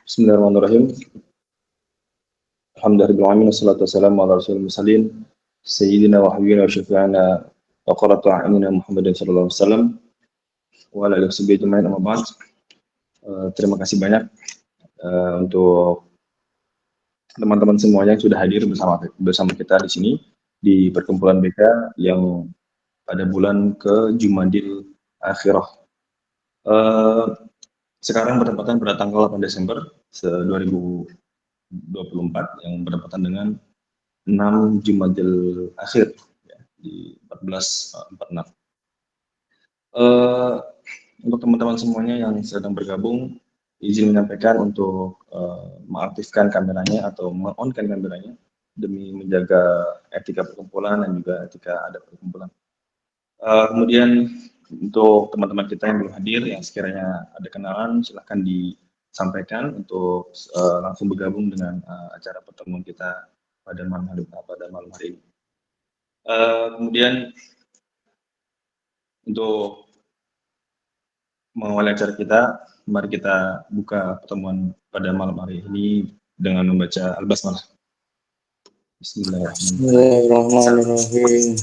Bismillahirrahmanirrahim. Alhamdulillahirrahmanirrahim. Wassalatu wassalamu ala rasulil mursalin. Sayyidina wa habibina wa syafi'ina wa qurratu a'yunina Muhammadin sallallahu alaihi wasallam wa ala alihi washabihi amma ba'd. Terima kasih banyak untuk teman-teman semuanya yang sudah hadir bersama kita di sini di perkumpulan BK yang pada bulan ke Jumadil Akhirah. Sekarang bertepatan pada tanggal 8 Desember 2024 yang bertepatan dengan 6 Jumadil Akhir ya, di 1446. Untuk teman-teman semuanya yang sedang bergabung, izin menyampaikan untuk mengaktifkan kameranya atau men-on-kan kameranya demi menjaga etika perkumpulan dan juga etika adab perkumpulan. Kemudian untuk teman-teman kita yang belum hadir, yang sekiranya ada kenalan, silahkan disampaikan untuk langsung bergabung dengan acara pertemuan kita pada malam hari ini. Kemudian untuk mengawali acara kita, mari kita buka pertemuan pada malam hari ini dengan membaca Al-Basmalah. Bismillahirrahmanirrahim.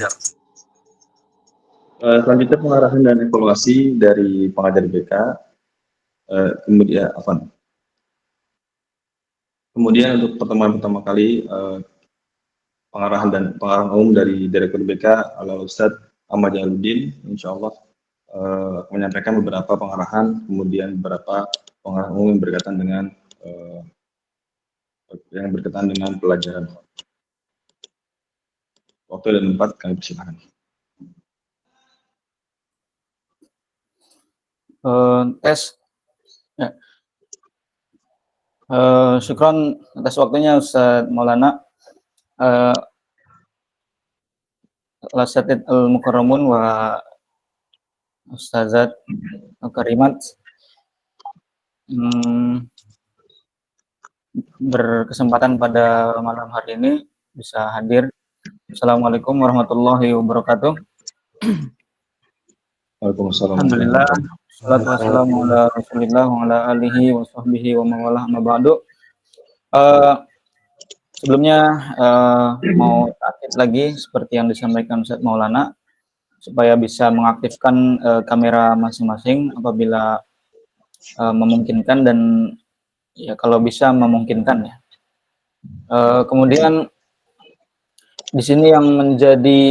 Selanjutnya pengarahan dan evaluasi dari pengajar BK. Kemudian untuk pertemuan pertama kali pengarahan umum dari Direktur BK Al Ustadz Ahmad Jalaluddin, insya Allah menyampaikan beberapa pengarahan, kemudian beberapa pengarahan umum yang berkaitan dengan pelajaran. Waktu dan tempat kami persilakan. Tes. Ya. Syukron atas waktunya Ustaz Maulana. Lasatid al-Mukarramun wa Ustazat al-Karimat. Berkesempatan pada malam hari ini bisa hadir. Assalamualaikum warahmatullahi wabarakatuh. Waalaikumsalam. Alhamdulillah. Salatu wassalamu ala rasulillah wa ala alihi wa sahbihi wa mawalah amma ba'du. Sebelumnya mau takit lagi seperti yang disampaikan Ustaz Maulana supaya bisa mengaktifkan kamera masing-masing apabila memungkinkan dan ya kalau bisa memungkinkan ya. Kemudian di sini yang menjadi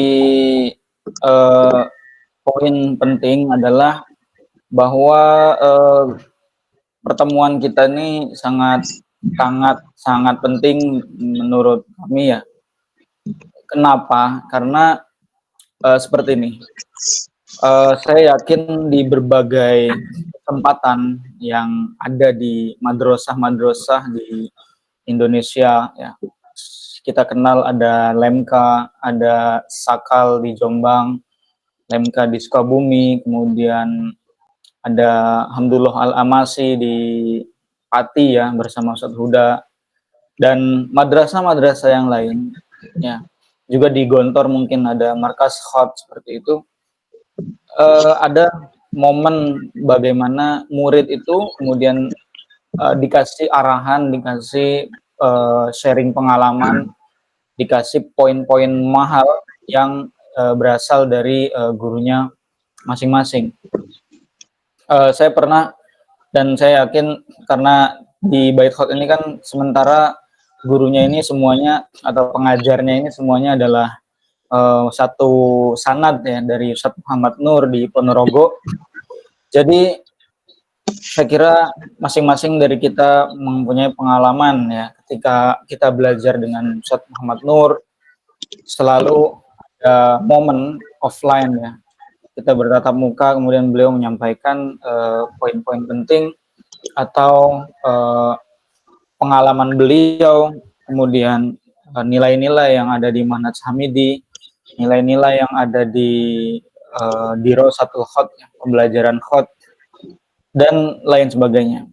poin penting adalah bahwa pertemuan kita ini sangat penting menurut kami ya. Kenapa? Karena seperti ini. Saya yakin di berbagai kesempatan yang ada di madrasah di Indonesia ya. Kita kenal ada Lemka, ada Sakal di Jombang, Lemka di Sukabumi, kemudian ada Hamdulillah Al-Amasi di Pati ya bersama Ustadz Huda, dan madrasah-madrasah yang lain ya. Juga di Gontor mungkin ada markas khot seperti itu. Ada momen bagaimana murid itu kemudian dikasih arahan, dikasih sharing pengalaman, dikasih poin-poin mahal yang berasal dari gurunya masing-masing. Saya pernah dan saya yakin karena di Bait Khot ini kan sementara gurunya ini semuanya atau pengajarnya ini semuanya adalah satu sanad ya dari Ustadz Muhammad Nur di Ponorogo. Jadi saya kira masing-masing dari kita mempunyai pengalaman ya ketika kita belajar dengan Ustadz Muhammad Nur, selalu ada momen offline ya. Kita bertatap muka, kemudian beliau menyampaikan poin-poin penting atau pengalaman beliau, kemudian nilai-nilai yang ada di Manhaj Hamidi, nilai-nilai yang ada di Dirasatul Khot, pembelajaran Khot, dan lain sebagainya.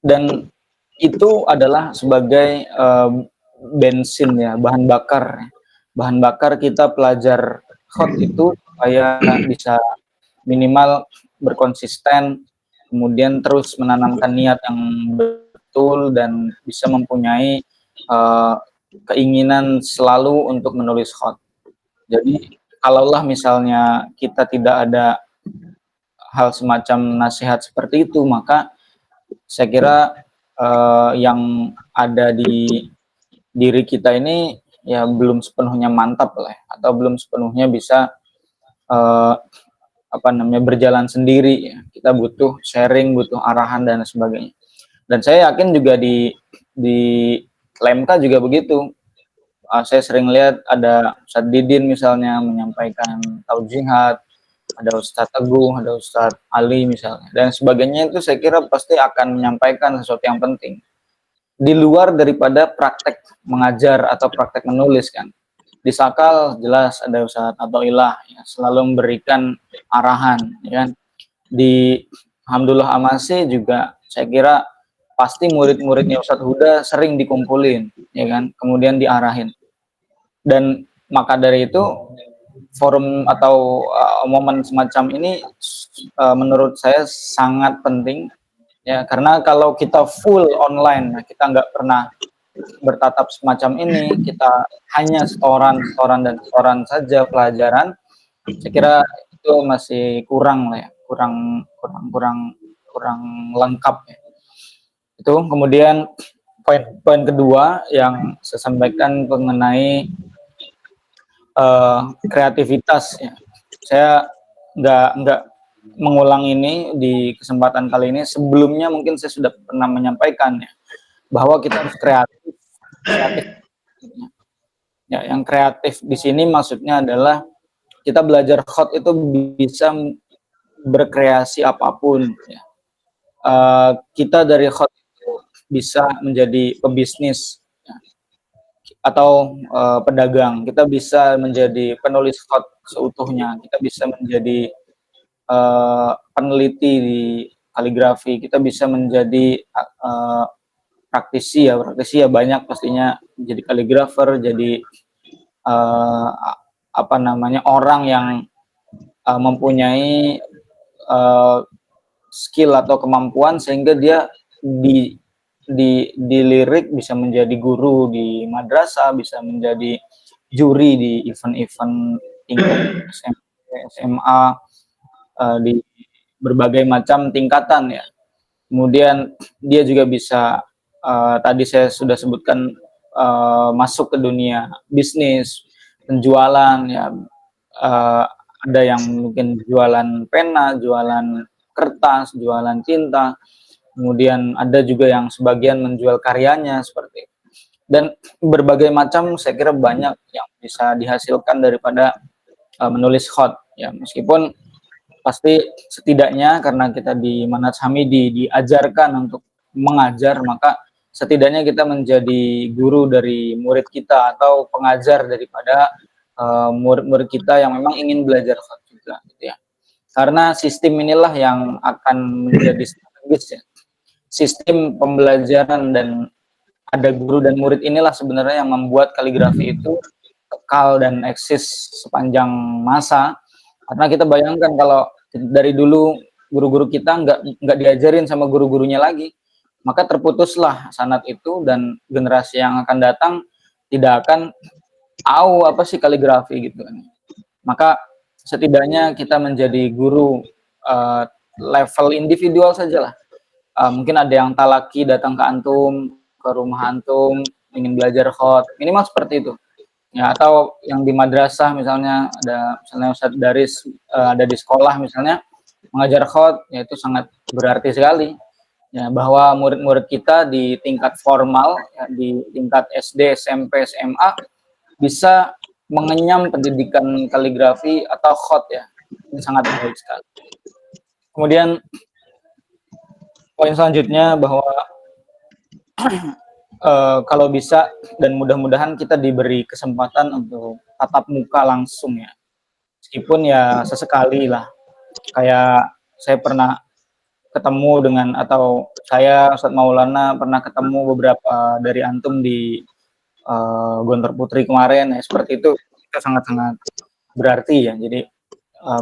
Dan itu adalah sebagai bensin ya, bahan bakar kita pelajar Khot itu supaya bisa minimal berkonsisten, kemudian terus menanamkan niat yang betul dan bisa mempunyai keinginan selalu untuk menulis khot. Jadi kalaulah misalnya kita tidak ada hal semacam nasihat seperti itu, maka saya kira yang ada di diri kita ini ya belum sepenuhnya mantap lah ya, atau belum sepenuhnya bisa berjalan sendiri ya. Kita butuh sharing, butuh arahan dan sebagainya. Dan saya yakin juga di LMK juga begitu. Saya sering lihat ada Ustadz Didin misalnya menyampaikan taujihat, ada Ustadz Teguh, ada Ustadz Ali misalnya, dan sebagainya. Itu saya kira pasti akan menyampaikan sesuatu yang penting di luar daripada praktek mengajar atau praktek menulis kan. Di Sakal jelas ada Ustadz Athoillah ya, selalu memberikan arahan ya kan. Di Alhamdulillah Amasi juga saya kira pasti murid-muridnya Ustadz Huda sering dikumpulin ya kan, kemudian diarahin. Dan maka dari itu forum atau momen semacam ini menurut saya sangat penting ya, karena kalau kita full online, kita nggak pernah bertatap semacam ini, kita hanya setoran dan setoran saja pelajaran, saya kira itu masih kurang lah ya, kurang lengkap ya. Itu kemudian poin kedua yang saya sampaikan mengenai kreativitas ya. Saya nggak mengulang ini di kesempatan kali ini. Sebelumnya mungkin saya sudah pernah menyampaikan ya, bahwa kita harus kreatif. Ya, yang kreatif di sini maksudnya adalah kita belajar khot itu bisa berkreasi apapun ya. Kita dari khot itu bisa menjadi pebisnis ya, atau pedagang. Kita bisa menjadi penulis khot seutuhnya. Kita bisa menjadi peneliti di kaligrafi. Kita bisa menjadi praktisi ya banyak pastinya, jadi kaligrafer, jadi orang yang mempunyai skill atau kemampuan sehingga dia dilirik bisa menjadi guru di madrasah, bisa menjadi juri di event-event tingkat SMP, SMA, di berbagai macam tingkatan ya. Kemudian dia juga bisa tadi saya sudah sebutkan masuk ke dunia bisnis, penjualan ya, ada yang mungkin jualan pena, jualan kertas, jualan tinta, kemudian ada juga yang sebagian menjual karyanya seperti itu. Dan berbagai macam saya kira banyak yang bisa dihasilkan daripada menulis khot ya, meskipun pasti setidaknya karena kita di Manhaj Hamidi diajarkan untuk mengajar, maka setidaknya kita menjadi guru dari murid kita atau pengajar daripada murid-murid kita yang memang ingin belajar khot juga gitu ya. Karena sistem inilah yang akan menjadi strategis ya. Sistem pembelajaran dan ada guru dan murid inilah sebenarnya yang membuat kaligrafi itu kekal dan eksis sepanjang masa. Karena kita bayangkan kalau dari dulu guru-guru kita nggak diajarin sama guru-gurunya lagi, maka terputuslah sanat itu dan generasi yang akan datang tidak akan tahu apa sih kaligrafi gitu kan. Maka setidaknya kita menjadi guru level individual sajalah. Mungkin ada yang talaki datang ke antum, ke rumah antum, ingin belajar khot, minimal seperti itu. Ya, atau yang di madrasah misalnya ada misalnya Ustadz Daris ada di sekolah misalnya mengajar khot, ya itu sangat berarti sekali ya, bahwa murid-murid kita di tingkat formal ya, di tingkat SD, SMP, SMA bisa mengenyam pendidikan kaligrafi atau khot ya, ini sangat baik sekali. Kemudian poin selanjutnya bahwa kalau bisa dan mudah-mudahan kita diberi kesempatan untuk tatap muka langsung ya, meskipun ya sesekali lah, kayak saya pernah ketemu dengan, atau saya Ustadz Maulana pernah ketemu beberapa dari antum di Gontor Putri kemarin ya, seperti itu kita sangat-sangat berarti ya. Jadi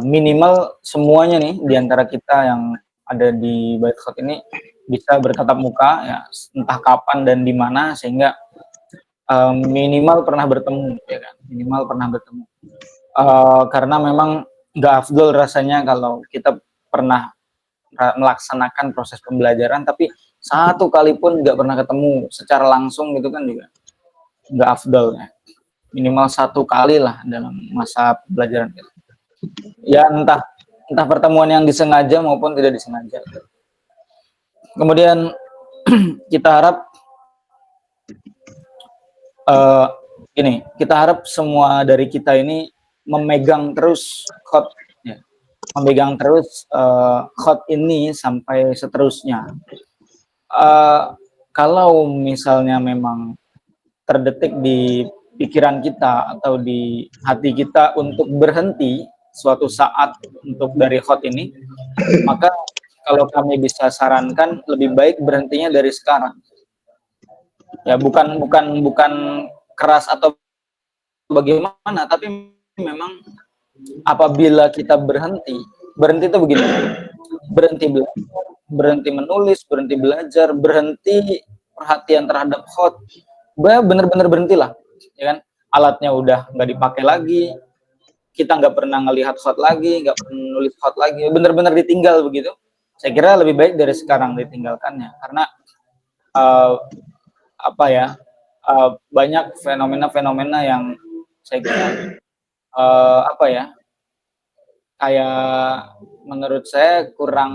minimal semuanya nih diantara kita yang ada di Bait Khot ini bisa bertatap muka ya, entah kapan dan di mana, sehingga minimal pernah bertemu, ya kan, minimal pernah bertemu. Karena memang nggak afdol rasanya kalau kita pernah melaksanakan proses pembelajaran tapi satu kali pun nggak pernah ketemu secara langsung gitu kan, juga nggak afdol ya. Minimal satu kali lah dalam masa pembelajaran kita. Ya entah pertemuan yang disengaja maupun tidak disengaja. Kemudian kita harap kita harap semua dari kita ini memegang terus khot, ya, memegang terus khot ini sampai seterusnya. Kalau misalnya memang terdetik di pikiran kita atau di hati kita untuk berhenti suatu saat untuk dari khot ini, maka kalau kami bisa sarankan lebih baik berhentinya dari sekarang. Ya, bukan keras atau bagaimana, tapi memang apabila kita berhenti itu begini, berhenti belajar, berhenti menulis, berhenti belajar, berhenti perhatian terhadap khot, bener-bener berhentilah, ya kan? Alatnya udah nggak dipakai lagi, kita nggak pernah ngelihat khot lagi, nggak pernah nulis khot lagi, bener-bener ditinggal begitu. Saya kira lebih baik dari sekarang ditinggalkannya, karena banyak fenomena-fenomena yang saya kira kayak menurut saya kurang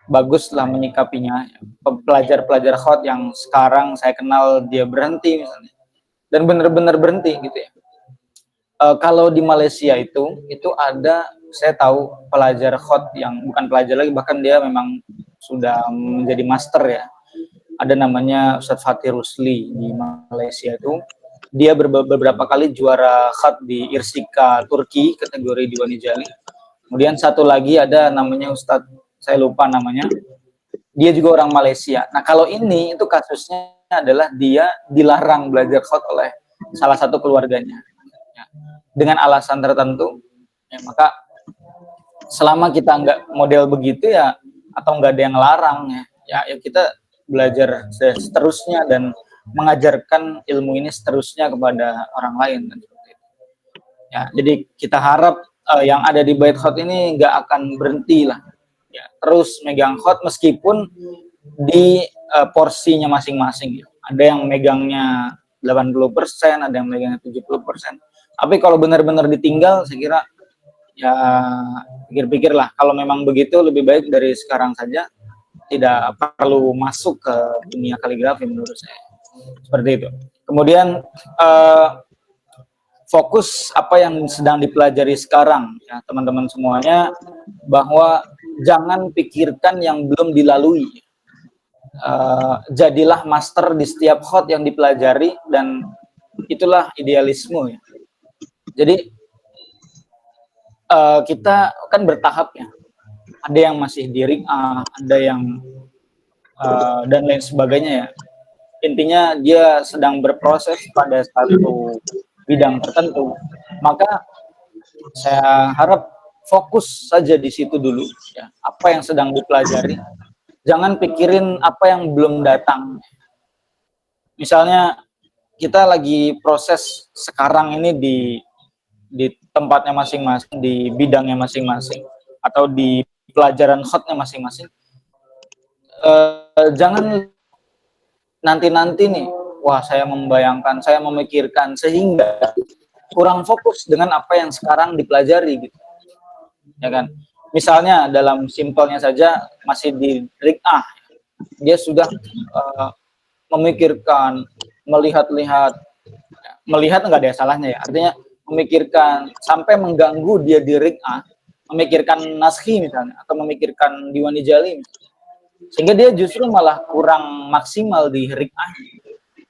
bagus lah menyikapinya. Pelajar-pelajar khot yang sekarang saya kenal dia berhenti misalnya, dan benar-benar berhenti gitu ya. Kalau di Malaysia itu ada, saya tahu pelajar khot yang bukan pelajar lagi, bahkan dia memang sudah menjadi master ya. Ada namanya Ustadz Fatih Rusli di Malaysia itu. Dia beberapa kali juara khot di Irsika Turki kategori Diwani Jali. Kemudian satu lagi ada namanya Ustadz, saya lupa namanya. Dia juga orang Malaysia. Nah, kalau ini itu kasusnya adalah dia dilarang belajar khot oleh salah satu keluarganya. Ya, dengan alasan tertentu, ya, maka selama kita nggak model begitu ya, atau nggak ada yang larang ya kita belajar seterusnya dan mengajarkan ilmu ini seterusnya kepada orang lain. Ya, jadi kita harap yang ada di Bait Khot ini nggak akan berhenti lah. Ya, terus megang khot meskipun di porsinya masing-masing. Ya. Ada yang megangnya 80%, ada yang megangnya 70%. Tapi kalau benar-benar ditinggal, saya kira ya pikir-pikir lah. Kalau memang begitu, lebih baik dari sekarang saja. Tidak perlu masuk ke dunia kaligrafi menurut saya. Seperti itu. Kemudian fokus apa yang sedang dipelajari sekarang, ya teman-teman semuanya, bahwa jangan pikirkan yang belum dilalui. Jadilah master di setiap khot yang dipelajari, dan itulah idealisme ya. Jadi kita kan bertahap ya. Ada yang masih di Ri'ah, ada yang dan lain sebagainya ya. Intinya dia sedang berproses pada satu bidang tertentu. Maka saya harap fokus saja di situ dulu ya. Apa yang sedang dipelajari. Jangan pikirin apa yang belum datang. Misalnya kita lagi proses sekarang ini di tempatnya masing-masing, di bidangnya masing-masing, atau di pelajaran khotnya masing-masing. Jangan nanti-nanti nih, wah saya membayangkan, saya memikirkan, sehingga kurang fokus dengan apa yang sekarang dipelajari gitu. Ya kan? Misalnya dalam simpelnya saja masih di Ri'ah, dia sudah memikirkan, melihat nggak ada salahnya ya. Artinya memikirkan sampai mengganggu dia di Ri'ah, memikirkan naskhi misalnya, atau memikirkan Diwani Jali misalnya. Sehingga dia justru malah kurang maksimal di Ri'ah.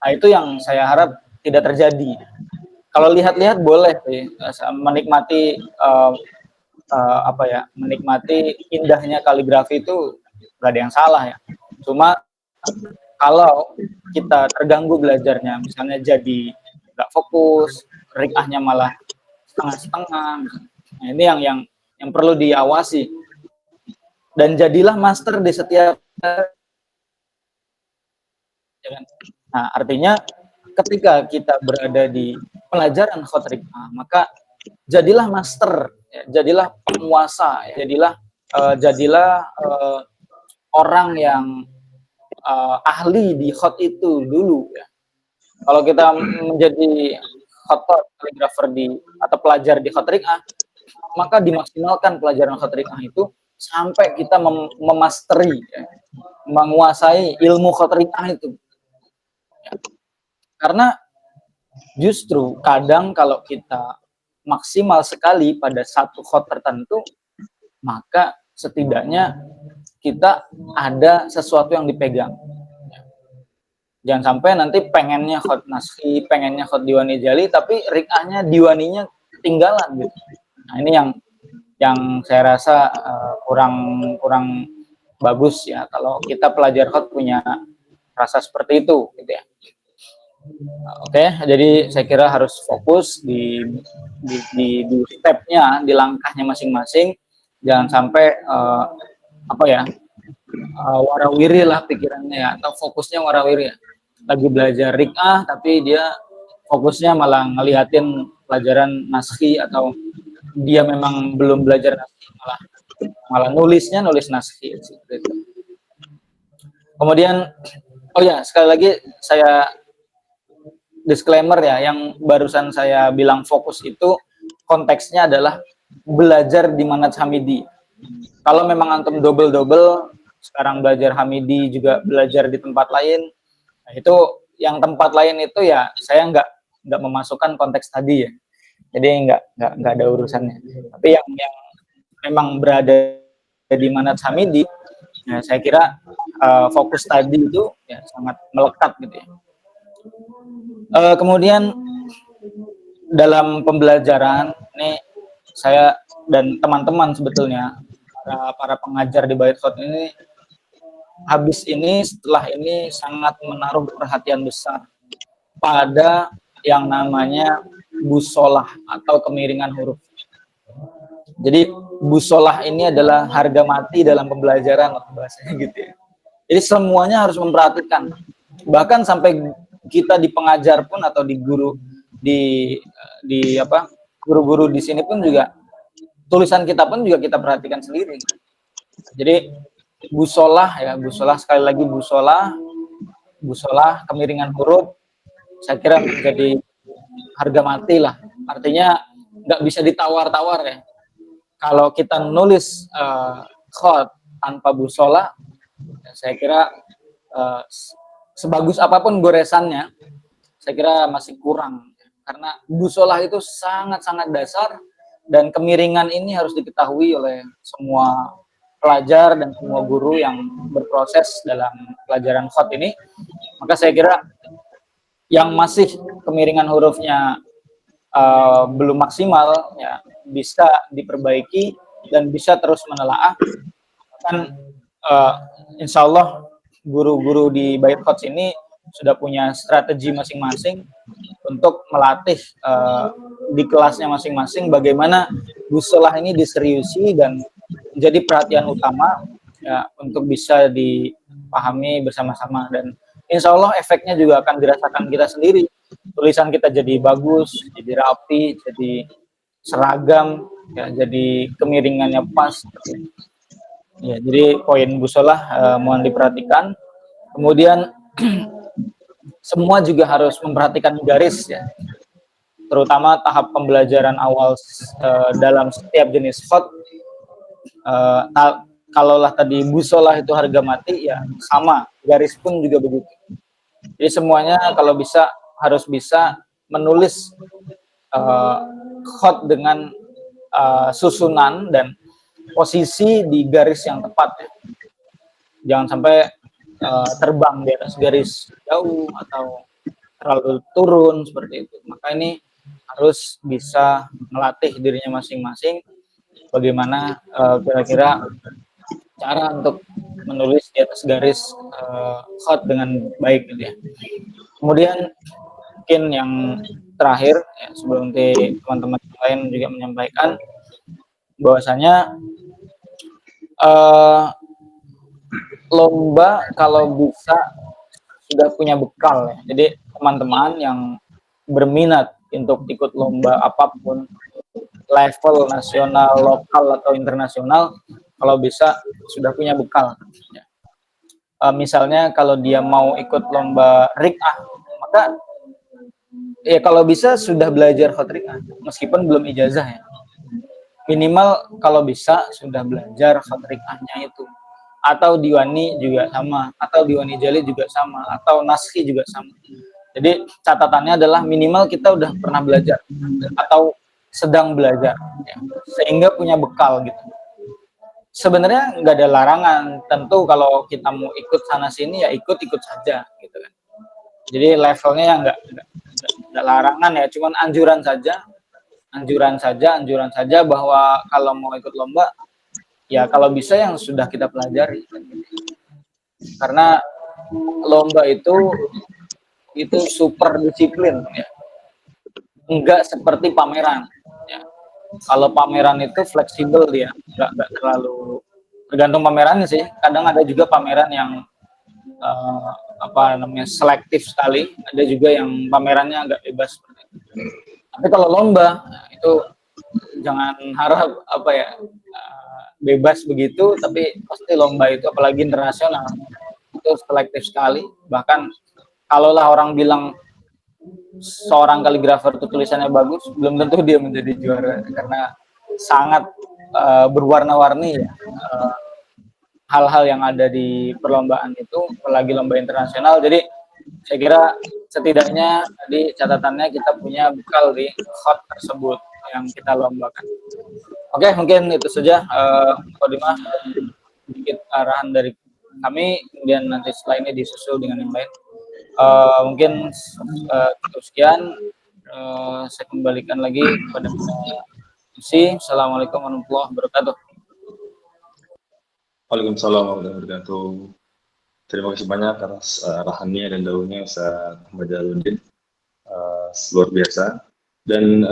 Nah, itu yang saya harap tidak terjadi. Kalau lihat-lihat boleh menikmati menikmati indahnya kaligrafi itu gak ada yang salah ya. Cuma kalau kita terganggu belajarnya, misalnya jadi gak fokus, Ri'ahnya malah setengah-setengah. Nah, ini yang perlu diawasi. Dan jadilah master di setiap Nah, artinya ketika kita berada di pelajaran khot rik'ah, maka jadilah master, ya, jadilah penguasa, ya, jadilah orang yang ahli di khot itu dulu. Ya. Kalau kita menjadi khotot kaligrafer atau pelajar di khot rik'ah, maka dimaksimalkan pelajaran khot rik'ah itu sampai kita memasteri, ya, menguasai ilmu khot rik'ah itu. Ya. Karena justru kadang kalau kita maksimal sekali pada satu khot tertentu, maka setidaknya kita ada sesuatu yang dipegang. Jangan sampai nanti pengennya khot naskhi, pengennya khot diwani jali, tapi rik'ahnya diwaninya ketinggalan gitu. Nah, ini yang saya rasa kurang bagus ya kalau kita pelajar khot punya rasa seperti itu gitu ya. Oke, jadi saya kira harus fokus di stepnya, di langkahnya masing-masing. Jangan sampai warawiri lah pikirannya ya, atau fokusnya warawiri ya. Lagi belajar rik'ah tapi dia fokusnya malah ngeliatin pelajaran naskhi, atau dia memang belum belajar naskhi, malah nulis naskhi gitu. Kemudian sekali lagi saya disclaimer ya, yang barusan saya bilang fokus itu konteksnya adalah belajar di Manhaj Hamidi. Kalau memang antum double sekarang belajar Hamidi juga belajar di tempat lain, nah itu yang tempat lain itu ya saya nggak memasukkan konteks tadi ya, jadi nggak ada urusannya. Tapi yang memang berada di Manhaj Hamidi, ya saya kira fokus tadi itu ya sangat melekat gitu ya. Kemudian dalam pembelajaran ini saya dan teman-teman sebetulnya para pengajar di Bait Khot ini setelah ini sangat menaruh perhatian besar pada yang namanya busolah atau kemiringan huruf. Jadi busolah ini adalah harga mati dalam pembelajaran bahasanya gitu ya. Jadi semuanya harus memperhatikan. Bahkan sampai kita di pengajar pun atau di guru guru-guru di sini pun juga tulisan kita pun juga kita perhatikan sendiri. Jadi busolah sekali lagi busolah kemiringan huruf saya kira menjadi harga mati lah. Artinya nggak bisa ditawar-tawar ya. Kalau kita nulis khot tanpa busolah, saya kira sebagus apapun goresannya, saya kira masih kurang. Karena busolah itu sangat-sangat dasar, dan kemiringan ini harus diketahui oleh semua pelajar dan semua guru yang berproses dalam pelajaran khot ini. Maka saya kira yang masih kemiringan hurufnya belum maksimal, ya bisa diperbaiki dan bisa terus menelaah. Kan insya Allah guru-guru di Bait Khot ini sudah punya strategi masing-masing untuk melatih di kelasnya masing-masing bagaimana busolah ini diseriusi dan menjadi perhatian utama ya, untuk bisa dipahami bersama-sama, dan insya Allah efeknya juga akan dirasakan kita sendiri. Tulisan kita jadi bagus, jadi rapi, jadi seragam, ya, jadi kemiringannya pas. Ya, jadi poin busolah mohon diperhatikan. Kemudian semua juga harus memperhatikan garis ya, terutama tahap pembelajaran awal dalam setiap jenis khot. Kalaulah tadi busolah itu harga mati, ya sama garis pun juga begitu. Jadi semuanya kalau bisa harus bisa menulis khot dengan susunan dan posisi di garis yang tepat ya. Jangan sampai terbang di atas garis jauh atau terlalu turun seperti itu. Maka ini harus bisa melatih dirinya masing-masing bagaimana kira-kira cara untuk menulis di atas garis khot dengan baik gitu ya. Kemudian mungkin yang terakhir ya, sebelum teman-teman lain juga menyampaikan bahwasanya lomba kalau bisa sudah punya bekal ya. Jadi teman-teman yang berminat untuk ikut lomba apapun, level nasional, lokal atau internasional, kalau bisa sudah punya bekal. Ya. Misalnya kalau dia mau ikut lomba RIKAH, maka ya kalau bisa sudah belajar hot RIKAH, meskipun belum ijazah ya. Minimal kalau bisa sudah belajar hot RIKAH-nya itu. Atau diwani juga sama, atau diwani jali juga sama, atau naskhi juga sama. Jadi catatannya adalah minimal kita udah pernah belajar atau sedang belajar, ya. Sehingga punya bekal gitu. Sebenarnya nggak ada larangan, tentu kalau kita mau ikut sana sini ya ikut saja gitu kan. Jadi levelnya ya nggak larangan ya, cuman anjuran saja bahwa kalau mau ikut lomba ya kalau bisa yang sudah kita pelajari. Karena lomba itu super disiplin ya. Enggak seperti pameran ya. Kalau pameran itu fleksibel dia, enggak terlalu tergantung pamerannya sih. Kadang ada juga pameran yang selektif sekali, ada juga yang pamerannya agak bebas. Tapi kalau lomba itu jangan harap bebas begitu, tapi pasti lomba itu apalagi internasional itu selektif sekali. Bahkan kalaulah orang bilang seorang kaligrafer itu tulisannya bagus, belum tentu dia menjadi juara karena sangat berwarna-warni ya. Hal-hal yang ada di perlombaan itu, apalagi lomba internasional. Jadi saya kira setidaknya di catatannya kita punya bekal di hot tersebut yang kita lombakan. Oke, mungkin itu saja Kodimah, sedikit arahan dari kami, kemudian nanti setelah ini disusul dengan yang lain. Mungkin cukup sekian. Saya kembalikan lagi kepada MC. Assalamualaikum warahmatullahi wabarakatuh. Waalaikumsalam warahmatullahi wabarakatuh. Terima kasih banyak atas arahannya dan dahulunya Ustaz Ahmad Jalaluddin, luar biasa. Dan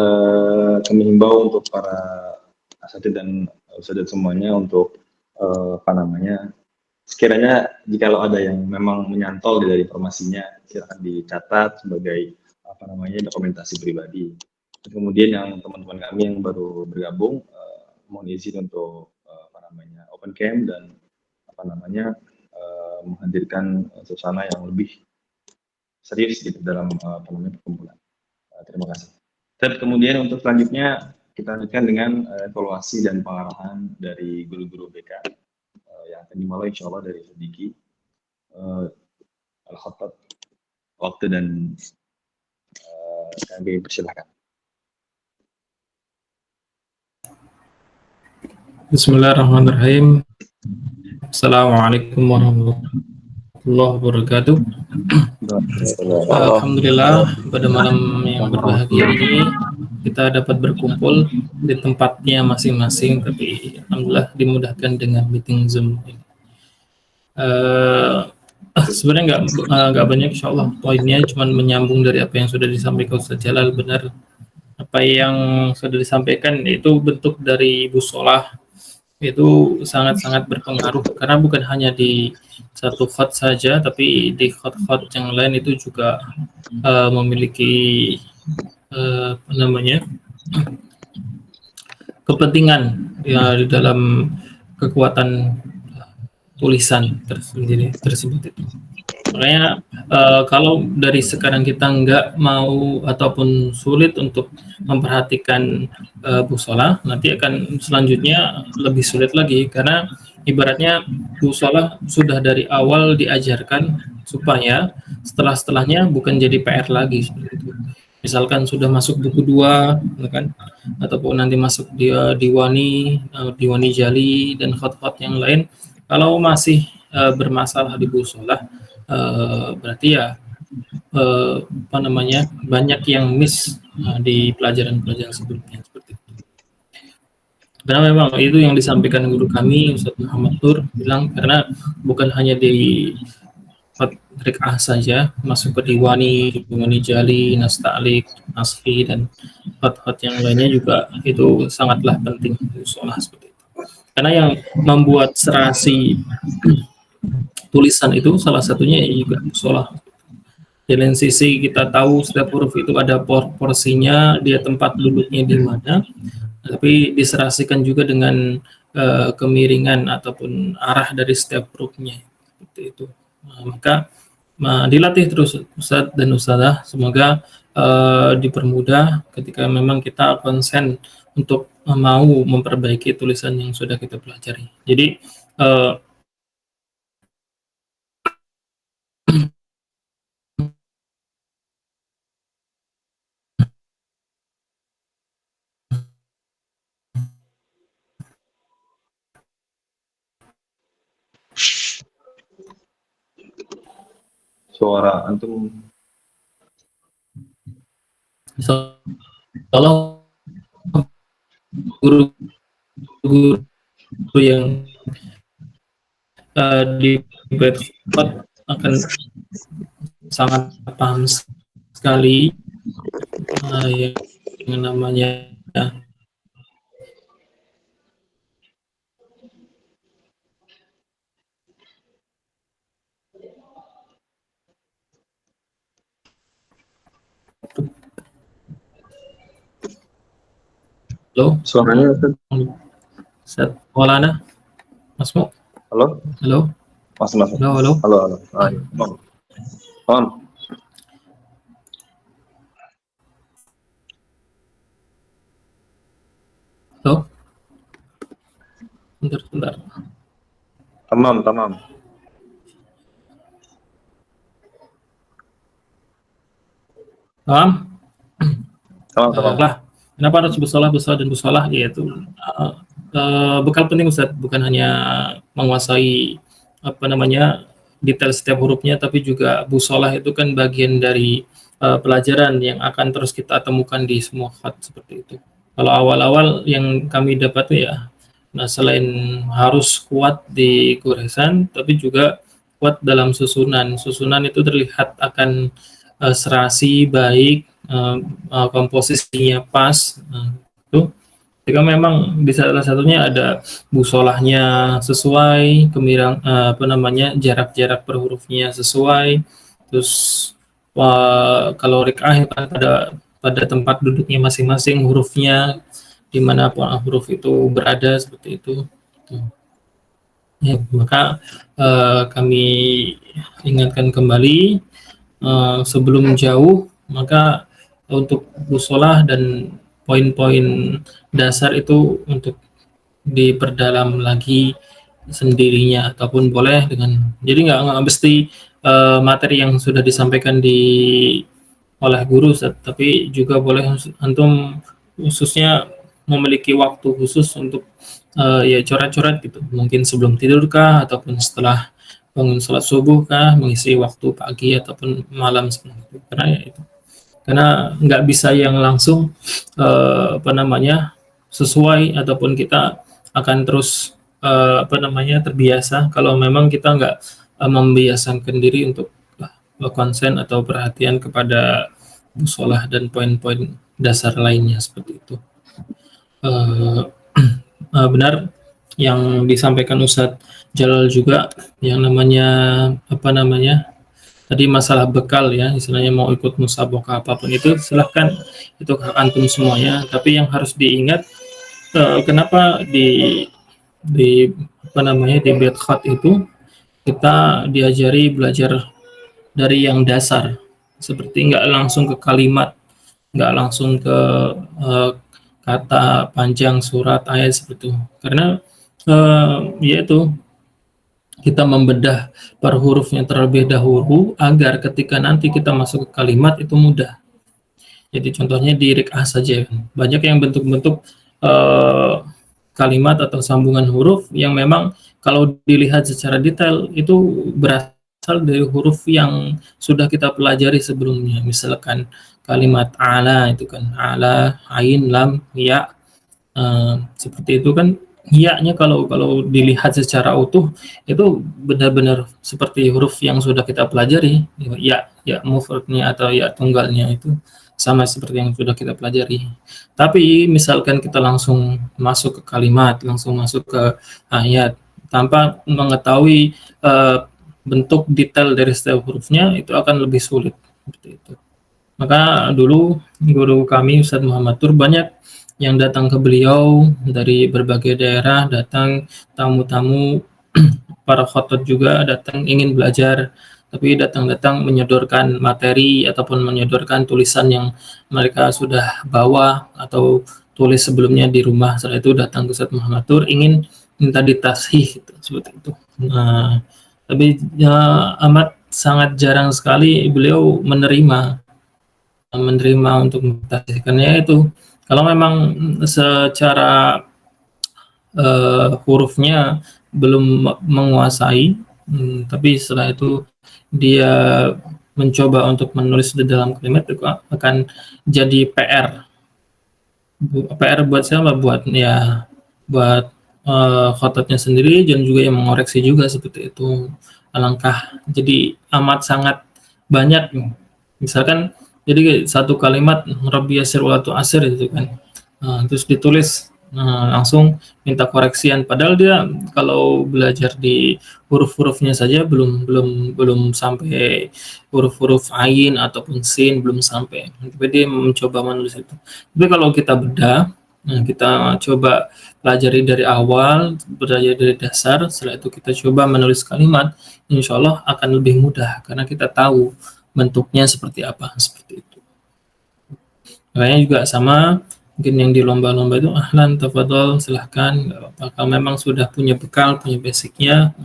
kami himbau untuk para asatidz dan ustadzah semuanya untuk sekiranya jikalau ada yang memang menyantol dari informasinya, silakan dicatat sebagai dokumentasi pribadi. Kemudian yang teman-teman kami yang baru bergabung, mohon izin untuk open cam dan menghadirkan suasana yang lebih serius gitu dalam perkumpulan. Terima kasih. Dan kemudian untuk selanjutnya kita lanjutkan dengan evaluasi dan pengarahan dari guru-guru BK yang akan dimulai insya Allah dari Siddiqi, Al-Khattab, waktu dan kami persilahkan. Bismillahirrahmanirrahim. Assalamualaikum warahmatullahi wabarakatuh. Alhamdulillah, pada malam yang berbahagia ini kita dapat berkumpul di tempatnya masing-masing, tapi alhamdulillah dimudahkan dengan meeting Zoom ini. Sebenarnya nggak banyak, insya Allah poinnya, cuman menyambung dari apa yang sudah disampaikan Ustaz Jalal. Benar apa yang sudah disampaikan, itu bentuk dari busolah itu sangat-sangat berpengaruh, karena bukan hanya di satu khot saja, tapi di khot-khot yang lain itu juga memiliki kepentingan ya di dalam kekuatan tulisan tersebut itu. Makanya kalau dari sekarang kita nggak mau ataupun sulit untuk memperhatikan busolah, nanti akan selanjutnya lebih sulit lagi, karena ibaratnya busolah sudah dari awal diajarkan supaya setelahnya bukan jadi PR lagi seperti itu. Misalkan sudah masuk buku 2, kan, ataupun nanti masuk diwani jali dan khot-khot yang lain, kalau masih bermasalah di busolah, berarti ya banyak yang miss di pelajaran-pelajaran sebelumnya seperti itu. Karena memang itu yang disampaikan guru kami Ustaz Muhammad Nur bilang, karena bukan hanya di RIKAH saja, masuk ke diwani jali, nasta'lik, naskhi, dan hot yang lainnya juga itu sangatlah penting sholat seperti itu. Karena yang membuat serasi tulisan itu salah satunya juga musola. Di lain sisi kita tahu setiap huruf itu ada porsinya, dia tempat duduknya di mana, tapi diserasikan juga dengan kemiringan ataupun arah dari setiap hurufnya seperti itu. Maka dilatih terus Ustadz dan Ustadzah, semoga dipermudah ketika memang kita konsen untuk mau memperbaiki tulisan yang sudah kita pelajari. Jadi Suara antum. Kalau guru yang di Bedford akan sangat paham sekali yang namanya halo, Suaranya Ustaz Maulana, Mas Mo, halo, halo, Mas. halo. Halo. Om. Halo, bentar. Tamam. Paham? Tamam. Lah, kenapa harus busolah dan busolah? Yaitu bekal penting Ustaz, bukan hanya menguasai detail setiap hurufnya, tapi juga busolah itu kan bagian dari pelajaran yang akan terus kita temukan di semua khat seperti itu. Kalau awal-awal yang kami dapat ya, nah selain harus kuat di goresan, tapi juga kuat dalam susunan. Susunan itu terlihat akan serasi baik, komposisinya pas, itu jika memang di salah satunya ada busolahnya sesuai, jarak-jarak per hurufnya sesuai, terus kalau rik'ah pada tempat duduknya masing-masing hurufnya, di mana huruf itu berada seperti itu. Ya, maka kami ingatkan kembali sebelum jauh, maka untuk busolah dan poin-poin dasar itu untuk diperdalam lagi sendirinya, ataupun boleh jadi nggak mesti materi yang sudah disampaikan oleh guru, tapi juga boleh antum khususnya memiliki waktu khusus untuk ya coret-coret gitu, mungkin sebelum tidur kah ataupun setelah bangun sholat subuh kah, mengisi waktu pagi ataupun malam seperti itu. Karena nggak bisa yang langsung sesuai, ataupun kita akan terus terbiasa kalau memang kita nggak membiasakan diri untuk konsen atau perhatian kepada musolah dan poin-poin dasar lainnya seperti itu. Benar yang disampaikan Ustadz Jalal juga, yang namanya tadi masalah bekal ya, istilahnya mau ikut musabaqah apapun itu silahkan, itu hak antum semuanya, tapi yang harus diingat kenapa di bed khat itu kita diajari belajar dari yang dasar, seperti nggak langsung ke kalimat, nggak langsung ke kata panjang surat ayat seperti itu, karena yaitu kita membedah per hurufnya terlebih dahulu agar ketika nanti kita masuk ke kalimat itu mudah. Jadi contohnya di rik'ah saja, banyak yang bentuk-bentuk kalimat atau sambungan huruf yang memang kalau dilihat secara detail itu berasal dari huruf yang sudah kita pelajari sebelumnya. Misalkan kalimat ala itu kan ala, ain, lam, ya, seperti itu kan. Ya-nya kalau dilihat secara utuh itu benar-benar seperti huruf yang sudah kita pelajari, ya mufradnya atau ya tunggalnya itu sama seperti yang sudah kita pelajari. Tapi misalkan kita langsung masuk ke kalimat, langsung masuk ke ayat, tanpa mengetahui bentuk detail dari setiap hurufnya, itu akan lebih sulit seperti itu. Maka dulu guru kami Ustadz Muhammad Tur banyak yang datang ke beliau dari berbagai daerah, datang tamu-tamu para khotot juga datang ingin belajar, tapi datang-datang menyodorkan materi ataupun menyodorkan tulisan yang mereka sudah bawa atau tulis sebelumnya di rumah. Setelah itu datang ke Ustadz Muhammad Tur ingin minta ditashih gitu, seperti itu. Nah, tapi ya, amat sangat jarang sekali beliau menerima untuk mentasihkannya itu. Kalau memang secara hurufnya belum menguasai, tapi setelah itu dia mencoba untuk menulis di dalam kalimat, itu akan jadi PR. PR buat siapa? Buat khototnya sendiri dan juga yang mengoreksi juga seperti itu. Alangkah jadi amat sangat banyak. Misalkan jadi satu kalimat Rabbi yasir wa la tu'asir itu kan. Terus ditulis langsung minta koreksian, padahal dia kalau belajar di huruf-hurufnya saja belum sampai huruf-huruf ain ataupun sin, belum sampai. Tapi dia mencoba menulis itu. Tapi kalau kita bedah, kita coba pelajari dari awal, belajar dari dasar, setelah itu kita coba menulis kalimat, insya Allah akan lebih mudah karena kita tahu bentuknya seperti apa, seperti itu. Makanya juga sama, mungkin yang di lomba-lomba itu ahlan, tafadhol, silahkan, apakah memang sudah punya bekal, punya basicnya,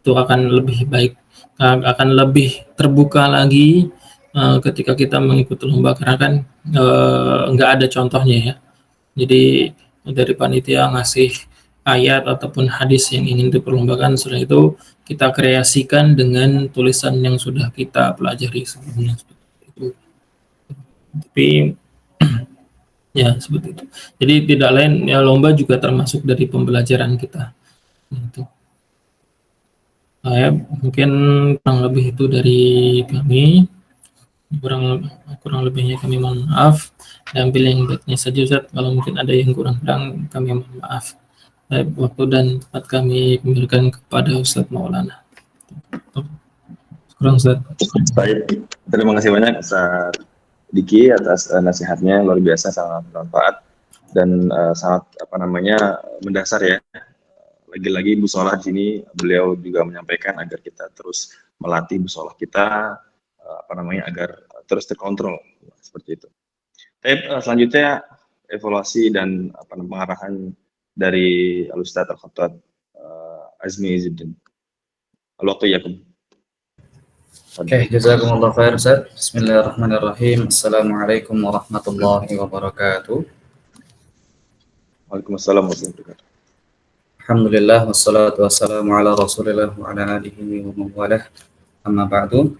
itu akan lebih baik, akan lebih terbuka lagi ketika kita mengikuti lomba, karena kan nggak ada contohnya ya. Jadi dari panitia ngasih ayat ataupun hadis yang ingin diperlombakan, setelah itu kita kreasikan dengan tulisan yang sudah kita pelajari sebelumnya, seperti itu. Tapi ya seperti itu. Jadi tidak lain ya, lomba juga termasuk dari pembelajaran kita. Gitu. Nah, ya, mungkin kurang lebih itu dari kami. Kurang lebihnya kami mohon maaf. Dan pilih yang baiknya saja Ustaz. Kalau mungkin ada yang kurang-kurang kami mohon maaf. Waktu dan tempat kami kembalikan kepada Ustaz Maulana. Kurang Ustaz. Baik, terima kasih banyak Ustaz Diki atas nasihatnya, luar biasa, sangat bermanfaat dan sangat mendasar ya. Lagi-lagi musolah di sini beliau juga menyampaikan agar kita terus melatih musolah kita agar terus terkontrol seperti itu. Selanjutnya evaluasi dan pengarahan dari Al-Ustadz Al-Khattab Azmi Izzuddin. Al-Waktu yakum. Oke, jazakumullah khair Ustaz. Bismillahirrahmanirrahim. Assalamualaikum warahmatullahi wabarakatuh. Waalaikumsalam warahmatullahi wabarakatuh. Alhamdulillah wassalatu wassalamu ala Rasulillah wa ala alihi wa mawalah. Amma ba'du.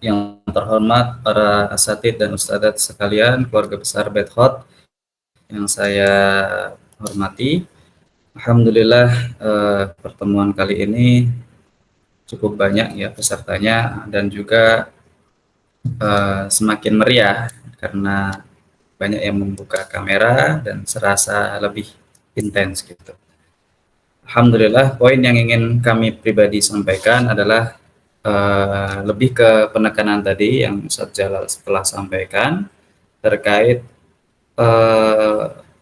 Yang terhormat para asatidz dan ustadzat sekalian, keluarga besar Bait Khot yang saya hormati. Alhamdulillah pertemuan kali ini cukup banyak ya pesertanya dan juga semakin meriah karena banyak yang membuka kamera dan serasa lebih intens gitu. Alhamdulillah, poin yang ingin kami pribadi sampaikan adalah lebih ke penekanan tadi yang Ustadz Jalal setelah sampaikan terkait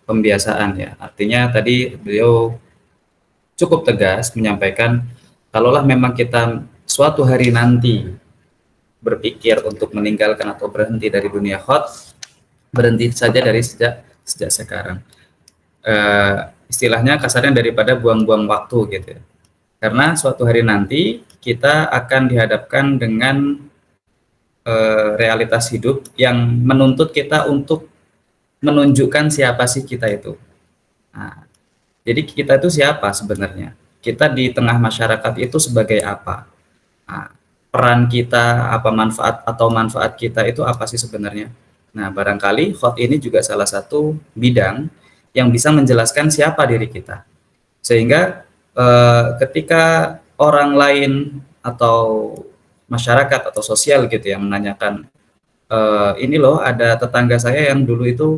pembiasaan ya. Artinya tadi beliau cukup tegas menyampaikan kalaulah memang kita suatu hari nanti berpikir untuk meninggalkan atau berhenti dari dunia khot, berhenti saja dari sejak sekarang. Istilahnya kasarnya daripada buang-buang waktu gitu ya. Karena suatu hari nanti kita akan dihadapkan dengan realitas hidup yang menuntut kita untuk menunjukkan siapa sih kita itu. Nah, jadi kita itu siapa sebenarnya? Kita di tengah masyarakat itu sebagai apa? Nah, peran kita, apa manfaat kita itu apa sih sebenarnya? Nah, barangkali khot ini juga salah satu bidang yang bisa menjelaskan siapa diri kita. Sehingga ketika orang lain atau masyarakat atau sosial gitu yang menanyakan, ini loh ada tetangga saya yang dulu itu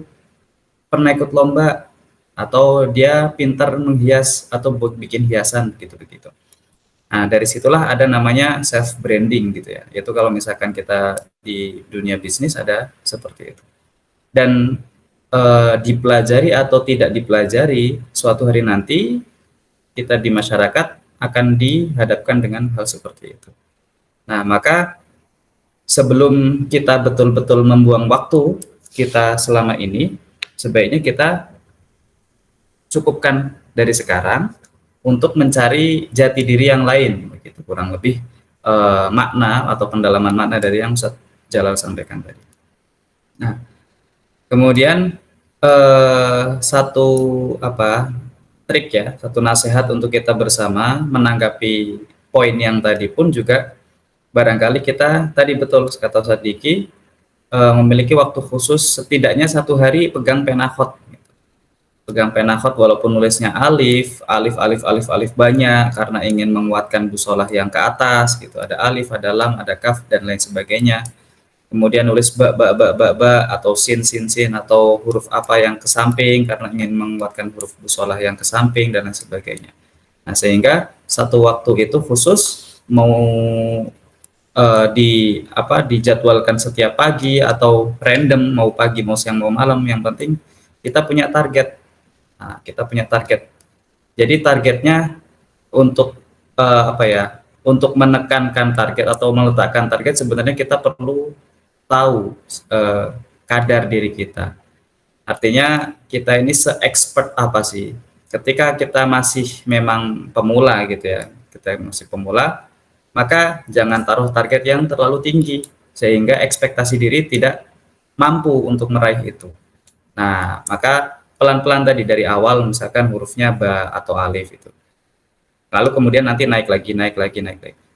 pernah ikut lomba atau dia pintar menghias atau bikin hiasan begitu-begitu. Nah, dari situlah ada namanya self branding gitu ya. Itu kalau misalkan kita di dunia bisnis ada seperti itu. Dan dipelajari atau tidak dipelajari, suatu hari nanti kita di masyarakat akan dihadapkan dengan hal seperti itu. Nah, maka sebelum kita betul-betul membuang waktu kita selama ini, sebaiknya kita cukupkan dari sekarang untuk mencari jati diri yang lain, begitu kurang lebih makna atau pendalaman makna dari yang Ustaz Jalal sampaikan tadi. Nah, kemudian satu trik ya, satu nasihat untuk kita bersama menanggapi poin yang tadi pun juga barangkali kita tadi betul kata Ustaz Diki, memiliki waktu khusus setidaknya 1 hari pegang pena khot. Pegang pena khot walaupun nulisnya alif banyak karena ingin menguatkan busolah yang ke atas gitu. Ada alif, ada lam, ada kaf dan lain sebagainya. Kemudian nulis ba atau sin atau huruf apa yang ke samping karena ingin menguatkan huruf busolah yang ke samping dan lain sebagainya. Nah, sehingga satu waktu itu khusus mau dijadwalkan setiap pagi atau random, mau pagi mau siang mau malam, yang penting kita punya target. Nah, kita punya target. Jadi targetnya untuk untuk menekankan target atau meletakkan target, sebenarnya kita perlu tahu kadar diri kita. Artinya kita ini se-expert apa sih? Ketika kita masih memang pemula gitu ya, kita masih pemula, maka jangan taruh target yang terlalu tinggi sehingga ekspektasi diri tidak mampu untuk meraih itu. Nah, maka pelan-pelan tadi dari awal misalkan hurufnya ba atau alif itu. Lalu kemudian nanti naik lagi.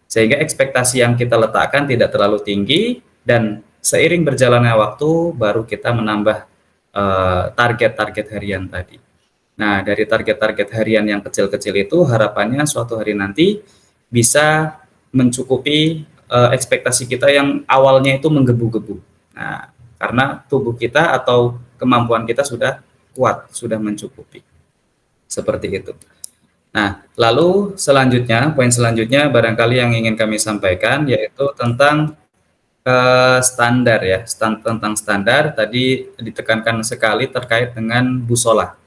Sehingga ekspektasi yang kita letakkan tidak terlalu tinggi dan seiring berjalannya waktu baru kita menambah target-target harian tadi. Nah, dari target-target harian yang kecil-kecil itu harapannya suatu hari nanti bisa mencukupi ekspektasi kita yang awalnya itu menggebu-gebu. Nah, karena tubuh kita atau kemampuan kita sudah kuat, sudah mencukupi. Seperti itu. Nah, lalu selanjutnya, poin selanjutnya barangkali yang ingin kami sampaikan yaitu tentang standar ya. Tentang standar tadi ditekankan sekali terkait dengan busolah.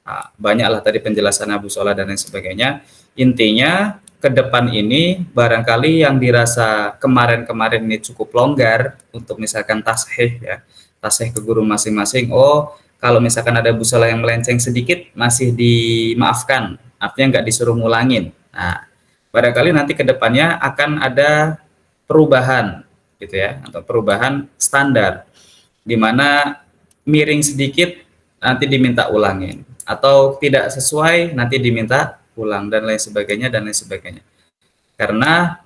Nah, banyaklah tadi penjelasannya busolah dan lain sebagainya. Intinya ke depan ini barangkali yang dirasa kemarin-kemarin ini cukup longgar untuk misalkan tasheh ya. Tasheh ke guru masing-masing. Oh, kalau misalkan ada busolah yang melenceng sedikit masih dimaafkan, artinya nggak disuruh ngulangin. Nah, barangkali nanti ke depannya akan ada perubahan gitu ya, atau perubahan standar di mana miring sedikit nanti diminta ulangin atau tidak sesuai nanti diminta ulang dan lain sebagainya. Karena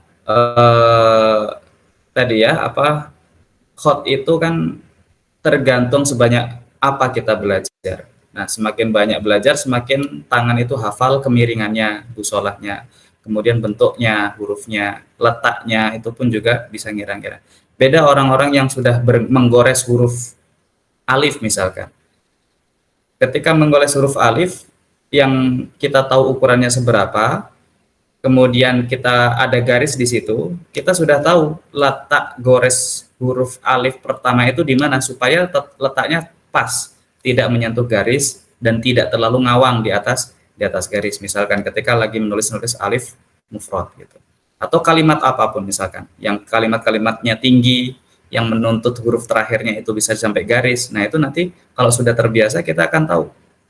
tadi ya khot itu kan tergantung sebanyak apa kita belajar. Nah, semakin banyak belajar, semakin tangan itu hafal kemiringannya, busolahnya, kemudian bentuknya, hurufnya, letaknya, itu pun juga bisa ngira-ngira. Beda orang-orang yang sudah menggores huruf alif misalkan. Ketika menggores huruf alif, yang kita tahu ukurannya seberapa, kemudian kita ada garis di situ, kita sudah tahu letak gores huruf alif pertama itu di mana supaya letaknya pas, tidak menyentuh garis dan tidak terlalu ngawang di atas garis. Misalkan ketika lagi menulis alif mufrad gitu. Atau kalimat apapun misalkan yang kalimat-kalimatnya tinggi yang menuntut huruf terakhirnya itu bisa sampai garis. Nah, itu nanti kalau sudah terbiasa kita akan tahu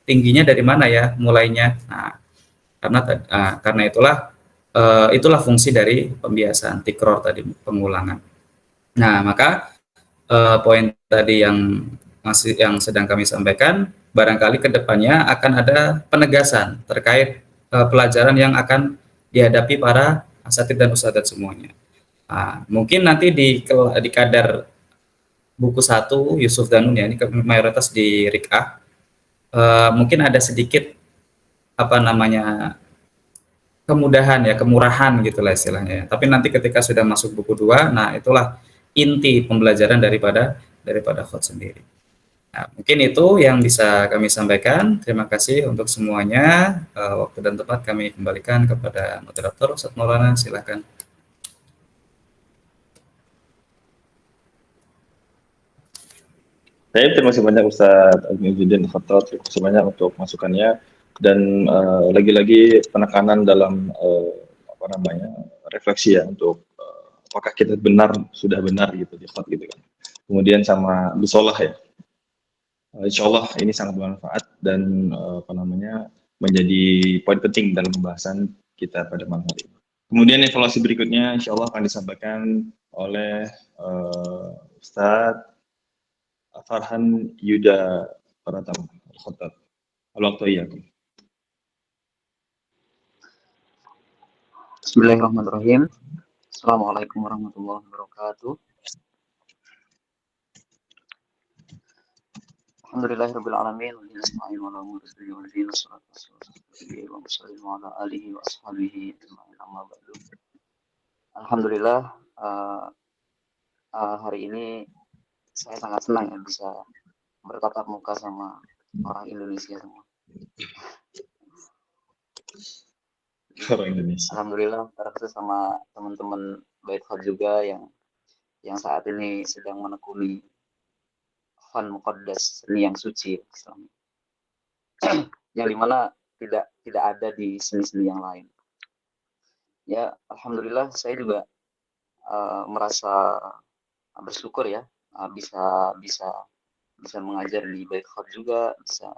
tingginya dari mana ya mulainya. Nah, karena itulah fungsi dari pembiasaan tikror tadi, pengulangan. Nah, maka poin tadi yang sedang kami sampaikan, barangkali kedepannya akan ada penegasan terkait pelajaran yang akan dihadapi para asatidz dan ustadzat semuanya. Nah, mungkin nanti di kadar buku 1 Yusuf Danun ya, ini mayoritas di Rik'ah, mungkin ada sedikit kemudahan ya, kemurahan gitulah istilahnya. Tapi nanti ketika sudah masuk buku 2, nah itulah inti pembelajaran daripada khot sendiri. Nah, mungkin itu yang bisa kami sampaikan. Terima kasih untuk semuanya. Waktu dan tempat kami kembalikan kepada moderator Ustadz Maulana. Silakan. Saya terima kasih banyak Ustadz Azmiuddin Khattab, terima kasih banyak untuk masukannya, dan lagi-lagi penekanan dalam apa namanya, refleksi ya, untuk apakah kita sudah benar gitu di khot gitu kan. Kemudian sama bisolah ya. Insya Allah ini sangat bermanfaat dan apa namanya, menjadi poin penting dalam pembahasan kita pada malam hari ini. Kemudian evaluasi berikutnya insya Allah akan disampaikan oleh Ustadz Farhan Yuda Pratama Al-Khattab. Al-Waqtaiyyakum. Bismillahirrahmanirrahim. Assalamualaikum warahmatullahi wabarakatuh. Alhamdulillahirabbil alamin wa nasta'inu ala umuri dunya wa dina salatu wassalamu ala alihi wa ashabihi ajma'in amma ba'du. Alhamdulillah hari ini saya sangat senang ya bisa bertatap muka sama orang Indonesia semua. Orang Indonesia. Alhamdulillah terkhusus sama teman-teman Bait Khot juga yang saat ini sedang menekuni fan muqaddas, seni yang suci Islam. Yang dimana tidak ada di seni-seni yang lain. Ya, alhamdulillah saya juga merasa bersyukur ya bisa mengajar di Bait Khot juga, bisa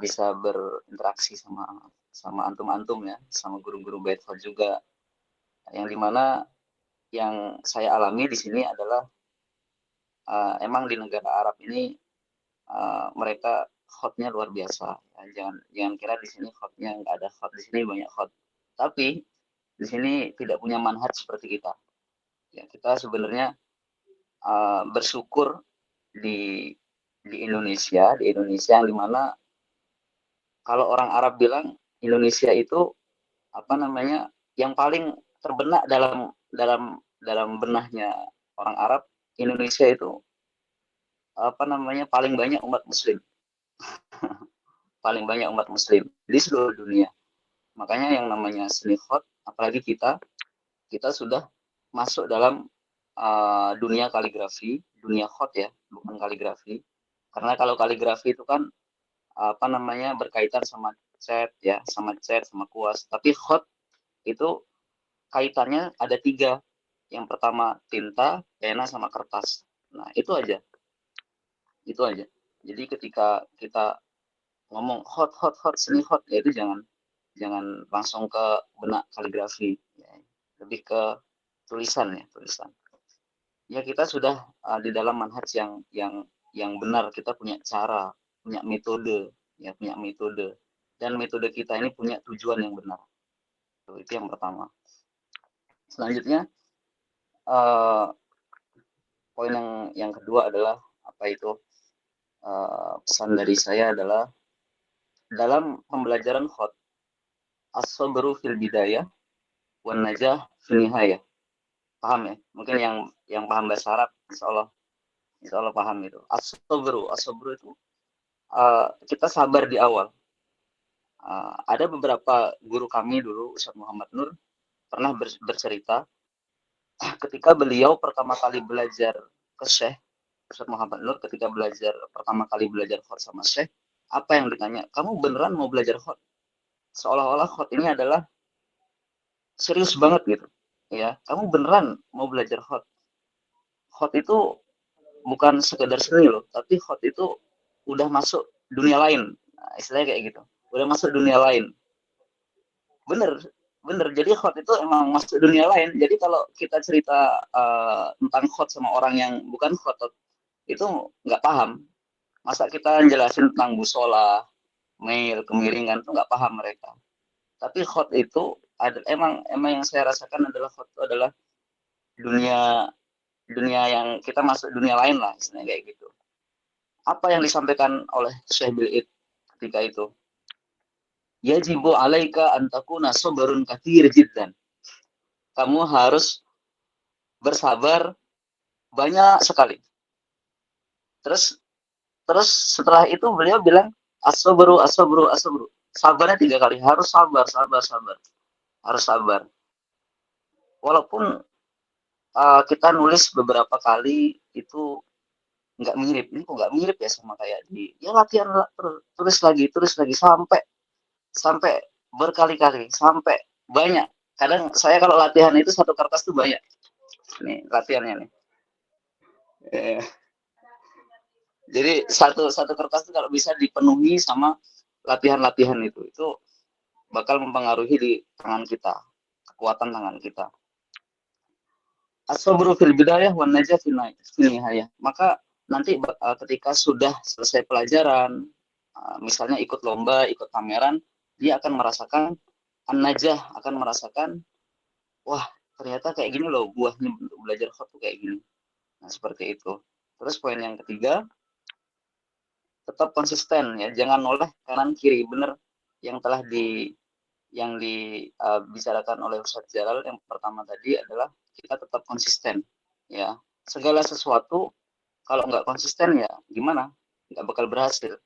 bisa berinteraksi sama antum-antum ya, sama guru-guru Bait Khot juga. Yang dimana yang saya alami di sini adalah emang di negara Arab ini mereka khotnya luar biasa. Ya, jangan kira di sini khotnya nggak ada khot, di sini banyak khot. Tapi di sini tidak punya manhaj seperti kita. Ya, kita sebenarnya bersyukur di Indonesia yang dimana kalau orang Arab bilang Indonesia itu apa namanya yang paling terbenak dalam benahnya orang Arab, Indonesia itu apa namanya paling banyak umat Muslim. Paling banyak umat Muslim di seluruh dunia. Makanya yang namanya seni khot, apalagi kita sudah masuk dalam dunia kaligrafi, dunia khot ya, bukan kaligrafi. Karena kalau kaligrafi itu kan apa namanya berkaitan sama cat ya, sama kuas. Tapi khot itu kaitannya ada 3. Yang pertama tinta, pena, sama kertas. Nah itu aja. Jadi ketika kita ngomong hot seni hot, ya itu jangan langsung ke benak kaligrafi, ya. Lebih ke tulisan. Ya kita sudah di dalam manhaj yang benar, kita punya cara, punya metode, dan metode kita ini punya tujuan yang benar. Itu yang pertama. Selanjutnya poin yang kedua adalah apa itu? Pesan dari saya adalah dalam pembelajaran khot, as-sabru fil bidayah wan najah fil nihayah. Paham ya? Mungkin yang paham bahasa Arab insya Allah paham itu. As-sabru itu kita sabar di awal. Ada beberapa guru kami dulu, Ustadz Muhammad Nur, pernah bercerita ketika beliau pertama kali belajar ke Syekh Ustadz Muhammad Nur, ketika pertama kali belajar khot sama Syekh, apa yang ditanya? Kamu beneran mau belajar khot? Seolah-olah khot ini adalah serius banget gitu. Ya, kamu beneran mau belajar khot? Khot itu bukan sekedar seni loh, tapi khot itu udah masuk dunia lain. Nah, istilahnya kayak gitu. Udah masuk dunia lain. Bener. Jadi khot itu emang masuk dunia lain. Jadi kalau kita cerita tentang khot sama orang yang bukan khot, itu nggak paham. Masa kita jelasin tentang busola, mail, kemiringan, itu nggak paham mereka. Tapi khot itu emang yang saya rasakan adalah khot itu adalah dunia yang kita masuk dunia lain lah, istilahnya kayak gitu. Apa yang disampaikan oleh Syekh Bil'id ketika itu? Yajibu alaika antakuna sabarun kathir jiddan. Kamu harus bersabar banyak sekali. Terus setelah itu beliau bilang as-sabru as-sabru as-sabru. Sabarnya 3 kali, harus sabar, harus sabar. Walaupun kita nulis beberapa kali itu nggak mirip, ini kok nggak mirip ya sama kayak ya latihan tulis lagi sampai berkali-kali, sampai banyak. Kadang saya kalau latihan itu satu kertas tuh banyak. Nih latihannya nih. Jadi satu kertas itu kalau bisa dipenuhi sama latihan-latihan itu bakal mempengaruhi di tangan kita, kekuatan tangan kita. As-sabru fil bidayah wan najah fil nihayah. Maka nanti ketika sudah selesai pelajaran, misalnya ikut lomba, ikut pameran, dia akan merasakan an-najah, akan merasakan wah ternyata kayak gini loh buahnya untuk belajar khat tuh kayak gini. Nah, seperti itu. Terus poin yang ketiga, tetap konsisten ya, jangan noleh kanan kiri, bener yang telah dibicarakan oleh Ustadz Jalal yang pertama tadi adalah kita tetap konsisten ya. Segala sesuatu kalau nggak konsisten ya gimana, nggak bakal berhasil.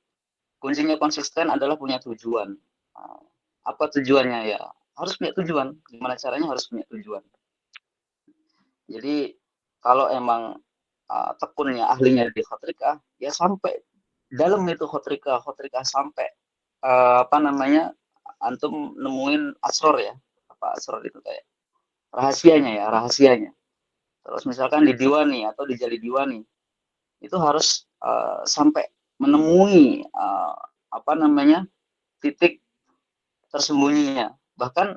Kuncinya konsisten adalah punya tujuan. Apa tujuannya ya, harus punya tujuan. Gimana caranya, harus punya tujuan. Jadi kalau emang tekunnya ahlinya di khotrika ya sampai dalam itu khotrika sampai antum nemuin asror ya, apa asror itu kayak rahasianya. Terus misalkan di diwani atau di jali diwani itu harus sampai menemui titik tersembunyinya. Bahkan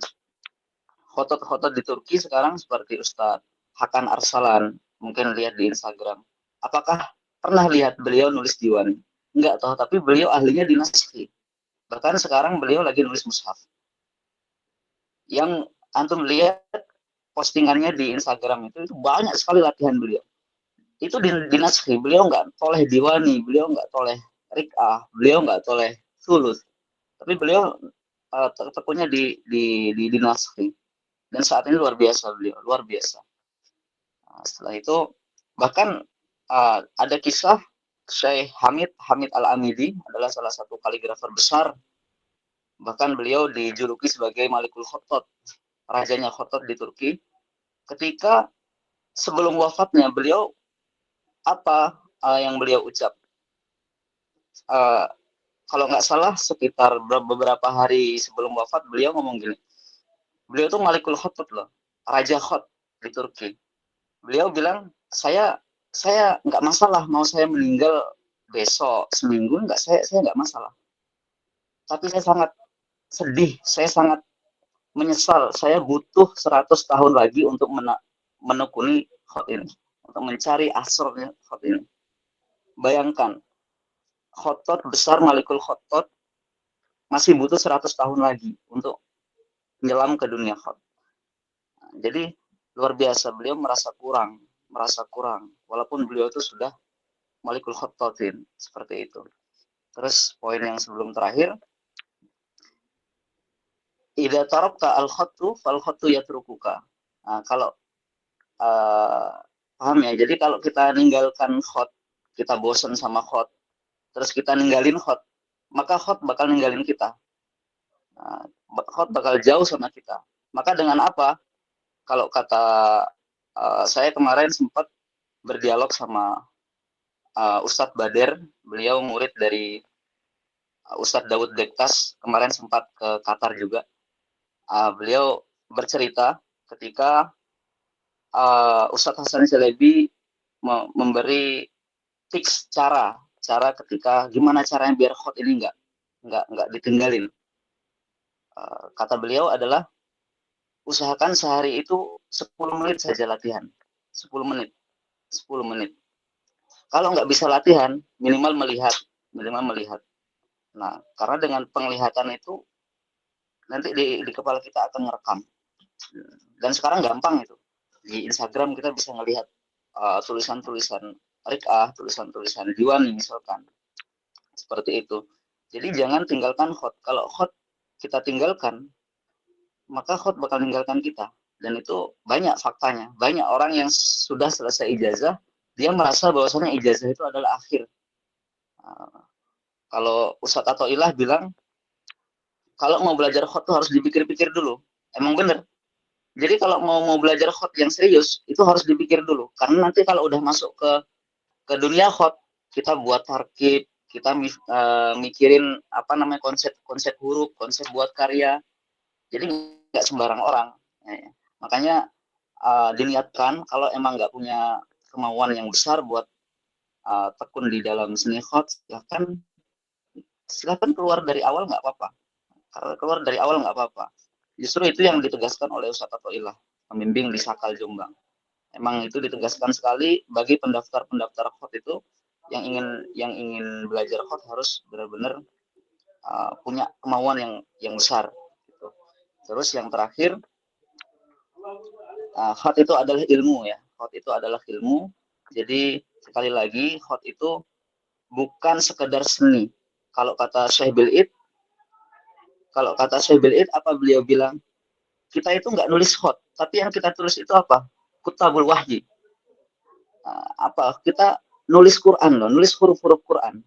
khotot di Turki sekarang seperti Ustadz Hakan Arsalan, mungkin lihat di Instagram. Apakah pernah lihat beliau nulis diwani? Enggak tahu, tapi beliau ahlinya di naskhi. Bahkan sekarang beliau lagi nulis mushaf. Yang antum lihat postingannya di Instagram itu banyak sekali latihan beliau. Itu di naskhi, beliau nggak toleh diwani, beliau nggak toleh rik'ah, beliau nggak toleh sulus. Tapi beliau tekunnya di naskhi. Dan saat ini luar biasa beliau, luar biasa. Nah, setelah itu bahkan ada kisah Syekh Hamid Al-Amidi adalah salah satu kaligrafer besar. Bahkan beliau dijuluki sebagai Malikul Khattat, rajanya Khattat di Turki. Ketika sebelum wafatnya beliau apa yang beliau ucap? Kalau nggak salah sekitar beberapa hari sebelum wafat beliau ngomong gini. Beliau tuh Malikul Khattat loh, Raja Khat di Turki. Beliau bilang, saya nggak masalah mau saya meninggal besok seminggu, saya nggak masalah. Tapi saya sangat sedih, saya sangat menyesal, saya butuh 100 tahun lagi untuk menekuni khat ini, untuk mencari asrornya khat ini. Bayangkan, Khattat besar Malikul Khattat masih butuh 100 tahun lagi untuk menyelam ke dunia khat. Nah, jadi luar biasa, beliau merasa kurang, walaupun beliau itu sudah Malikul Khattatin, seperti itu. Terus poin yang sebelum terakhir, idza tarakta al-khattu fal khattu yatrukuka. Nah, kalau paham ya, jadi kalau kita ninggalkan khat, kita bosan sama khat, terus kita ninggalin khat, maka khat bakal ninggalin kita. Nah, khat bakal jauh sama kita. Maka dengan apa? Kalau kata saya kemarin sempat berdialog sama Ustadz Bader, beliau murid dari Ustadz Daud Dektas, kemarin sempat ke Qatar juga. Beliau bercerita ketika Ustadz Hasan Shalabi memberi tips cara ketika gimana caranya biar khat ini nggak ditinggalin. Kata beliau adalah usahakan sehari itu 10 menit saja latihan. 10 menit. Kalau nggak bisa latihan, minimal melihat. Nah, karena dengan penglihatan itu nanti di kepala kita akan merekam. Dan sekarang gampang itu. Di Instagram kita bisa melihat tulisan-tulisan rik'ah, tulisan-tulisan diwani misalkan. Seperti itu. Jadi jangan tinggalkan khat. Kalau khat kita tinggalkan, maka khat bakal meninggalkan kita. Dan itu banyak faktanya. Banyak orang yang sudah selesai ijazah, dia merasa bahwasanya ijazah itu adalah akhir. Kalau Ustadz Athoillah bilang, kalau mau belajar khot tuh harus dipikir-pikir dulu. Emang bener. Jadi kalau mau belajar khot yang serius, itu harus dipikir dulu. Karena nanti kalau udah masuk ke dunia khot, kita buat tarkib, kita mikirin apa namanya konsep huruf, konsep buat karya. Jadi nggak sembarang orang. Makanya diniatkan kalau emang nggak punya kemauan yang besar buat tekun di dalam seni khot, silahkan keluar dari awal nggak apa-apa. Kalau keluar dari awal nggak apa-apa. Justru itu yang ditegaskan oleh Ustadz Athoillah, pembimbing di Sakal Jombang. Emang itu ditegaskan sekali bagi pendaftar khot itu yang ingin belajar khot harus benar-benar punya kemauan yang besar. Gitu. Terus yang terakhir, khot itu adalah ilmu ya. Khot itu adalah ilmu. Jadi sekali lagi khot itu bukan sekedar seni. Kalau kata Syekh Bil'id, apa beliau bilang? Kita itu nggak nulis khot, tapi yang kita tulis itu apa? Kutabul wahyi. Kita nulis Quran loh, nulis huruf-huruf Quran.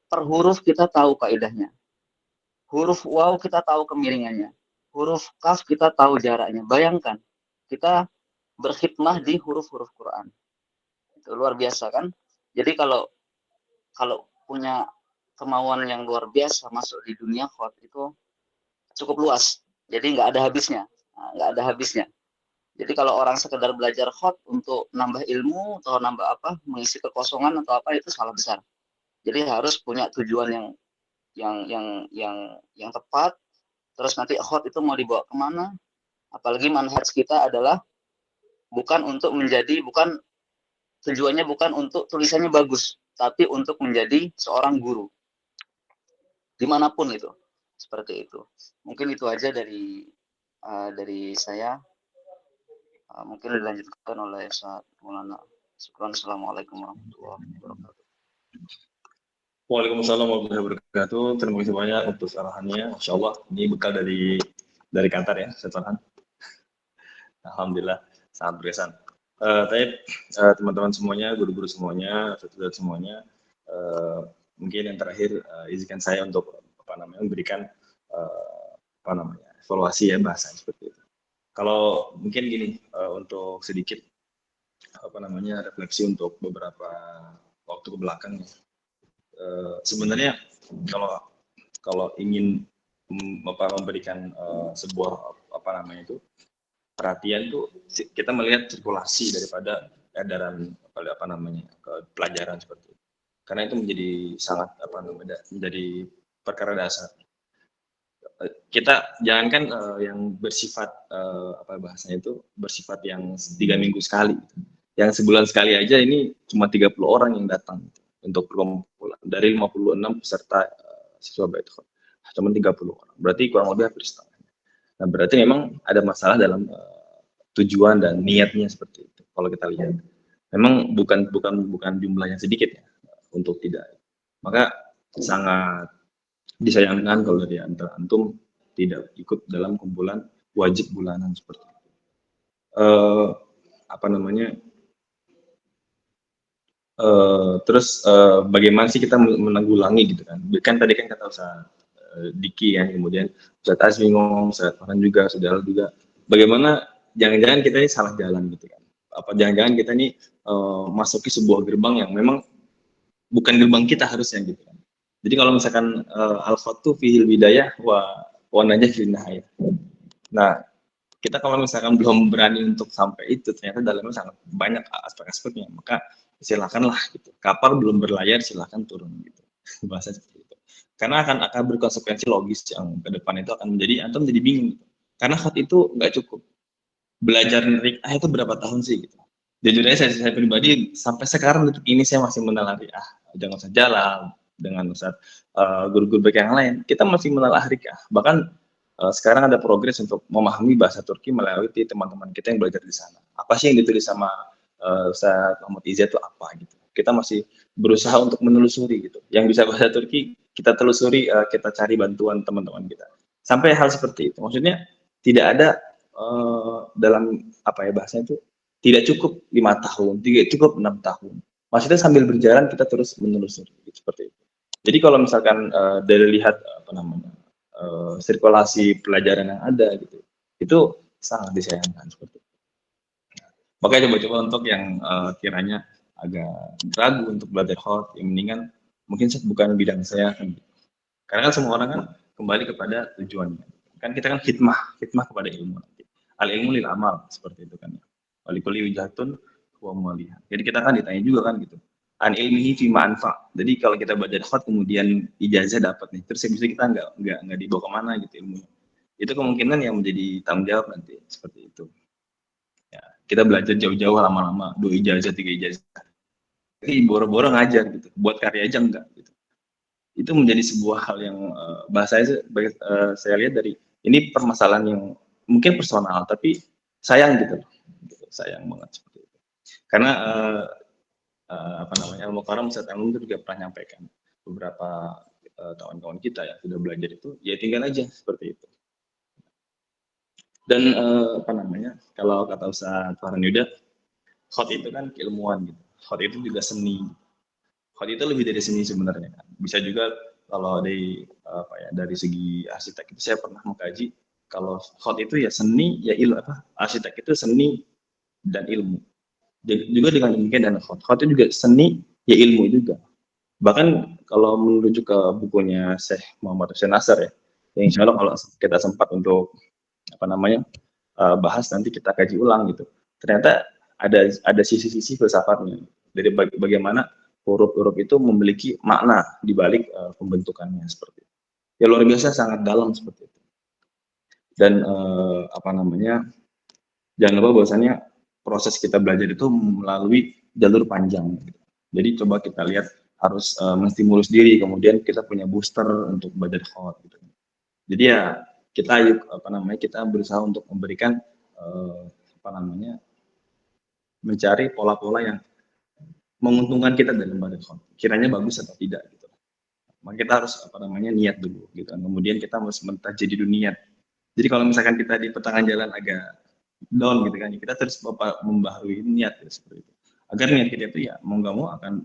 Per huruf kita tahu kaidahnya. Huruf waw kita tahu kemiringannya. Huruf kaf kita tahu jaraknya. Bayangkan, kita berkhidmah di huruf-huruf Quran. Itu luar biasa kan? Jadi kalau punya kemauan yang luar biasa masuk di dunia khot itu cukup luas. Jadi nggak ada habisnya. Jadi kalau orang sekedar belajar khot untuk nambah ilmu atau nambah mengisi kekosongan atau itu salah besar. Jadi harus punya tujuan yang tepat. Terus nanti khot itu mau dibawa kemana? Apalagi manhaj kita adalah tujuannya bukan untuk tulisannya bagus, tapi untuk menjadi seorang guru dimanapun itu. Seperti itu. Mungkin itu aja dari saya. Mungkin dilanjutkan oleh Ustaz Maulana. Assalamualaikum warahmatullahi wabarakatuh. Waalaikumsalam warahmatullahi wabarakatuh. Terima kasih banyak untuk arahannya. Masya Allah, ini bekal dari Qatar ya, Ustaz. Alhamdulillah, sangat berkesan. Teman-teman semuanya, guru-guru semuanya, Ustaz semuanya, mungkin yang terakhir izinkan saya untuk memberikan evaluasi ya bahasa seperti itu. Kalau mungkin gini, untuk sedikit refleksi untuk beberapa waktu ke belakang ya. Sebenarnya kalau ingin memberikan sebuah perhatian itu kita melihat sirkulasi daripada edaran pelajaran seperti itu. Karena itu menjadi sangat menjadi perkara dasar. Kita jangankan yang bersifat bahasanya itu bersifat yang 3 minggu sekali, yang sebulan sekali aja ini cuma 30 orang yang datang untuk perkumpulan dari 56 peserta siswa Bait Khot, cuma 30 orang, berarti kurang lebih hampir setengah. Nah berarti memang ada masalah dalam tujuan dan niatnya seperti itu. Kalau kita lihat, memang bukan jumlah yang sedikit ya untuk tidak, maka sangat disayangkan kalau dari antara antum tidak ikut dalam kumpulan wajib bulanan seperti itu. Terus bagaimana sih kita menanggulangi gitu kan? Kan tadi kan kata Ustaz Diki ya, kemudian Ustaz Azmi ngomong, Ustaz Farhan juga, Saudara juga. Bagaimana jangan-jangan kita ini salah jalan gitu kan? Apa jangan-jangan kita ini masuki sebuah gerbang yang memang bukan gerbang kita harusnya gitu kan? Jadi kalau misalkan al-khatu fihil bidayah wa najah fil nihayah. Nah, kita kalau misalkan belum berani untuk sampai itu, ternyata dalamnya sangat banyak aspek-aspeknya. Maka silakanlah gitu. Kapal belum berlayar, silakan turun gitu. Bahasa seperti itu. Karena akan berkonsekuensi logis yang ke depan itu akan menjadi antum jadi bingung gitu. Karena khat itu nggak cukup. Belajar ri'ah itu berapa tahun sih gitu. Jujur aja saya pribadi sampai sekarang detik ini saya masih mengenal ri'ah. Jangan usah jalan dengan Ustaz guru-guru baik yang lain, kita masih menelaah rikah. Bahkan sekarang ada progres untuk memahami bahasa Turki melalui teman-teman kita yang belajar di sana. Apa sih yang ditulis sama Ustaz Muhammad Izza itu apa gitu. Kita masih berusaha untuk menelusuri gitu. Yang bisa bahasa Turki kita telusuri, kita cari bantuan teman-teman kita. Sampai hal seperti itu. Maksudnya tidak ada dalam bahasanya itu tidak cukup 5 tahun, tidak cukup 6 tahun. Maksudnya sambil berjalan kita terus menelusuri seperti itu. Jadi kalau misalkan dari lihat sirkulasi pelajaran yang ada gitu, itu sangat disayangkan seperti itu. Makanya coba-coba untuk yang kiranya agak ragu untuk belajar hot, yang mendingan mungkin bukan bidang saya kan. Karena kan semua orang kan kembali kepada tujuannya. Kan kita kan khidmah kepada ilmu nanti. Al ilmu lil amal seperti itu kan. Walikuli wijatun wa malihat. Jadi kita kan ditanya juga kan gitu. An ilmihi fi ma'anfa. Jadi kalau kita belajar hot kemudian ijazah dapat nih, terus habis itu kita nggak dibawa kemana gitu ilmunya. Itu kemungkinan yang menjadi tanggung jawab nanti seperti itu. Ya, kita belajar jauh-jauh lama-lama 2 ijazah 3 ijazah. Tapi boro-boro ngajar gitu, buat karya aja enggak gitu. Itu menjadi sebuah hal yang saya lihat dari ini permasalahan yang mungkin personal tapi sayang gitu, sayang banget seperti itu. Karena Al-Mukarram Ustaz Amun itu juga pernah nyampaikan beberapa kawan-kawan kita yang sudah belajar itu ya tinggal aja seperti itu. Dan kalau kata Ustaz Farhan Yuda, hot itu kan keilmuan gitu, hot itu juga seni. Hot itu lebih dari seni sebenarnya kan. Bisa juga kalau dari segi arsitek itu saya pernah mengkaji kalau hot itu ya seni ya ilmu arsitek itu seni dan ilmu. Jadi, juga dengan demikian dan hot itu juga seni ya ilmu juga. Bahkan kalau merujuk ke bukunya Syekh Muhammad Hussein Nasr ya, yang insya Allah kalau kita sempat untuk bahas nanti kita kaji ulang gitu. Ternyata ada sisi-sisi filsafatnya dari bagaimana huruf-huruf itu memiliki makna di balik pembentukannya seperti itu. Ya luar biasa sangat dalam seperti itu. Dan jangan lupa bahwasannya proses kita belajar itu melalui jalur panjang. Gitu. Jadi coba kita lihat harus menstimulus diri, kemudian kita punya booster untuk belajar hot. Gitu. Jadi ya kita berusaha untuk memberikan mencari pola-pola yang menguntungkan kita dalam belajar hot. Kiranya bagus atau tidak gitu. Maka kita harus niat dulu gitu. Kemudian kita harus mentajid niat. Jadi kalau misalkan kita di pertengahan jalan agak down gitu kan, kita terus membaharui niat gitu, seperti itu. Agar niat kita itu ya mau nggak mau akan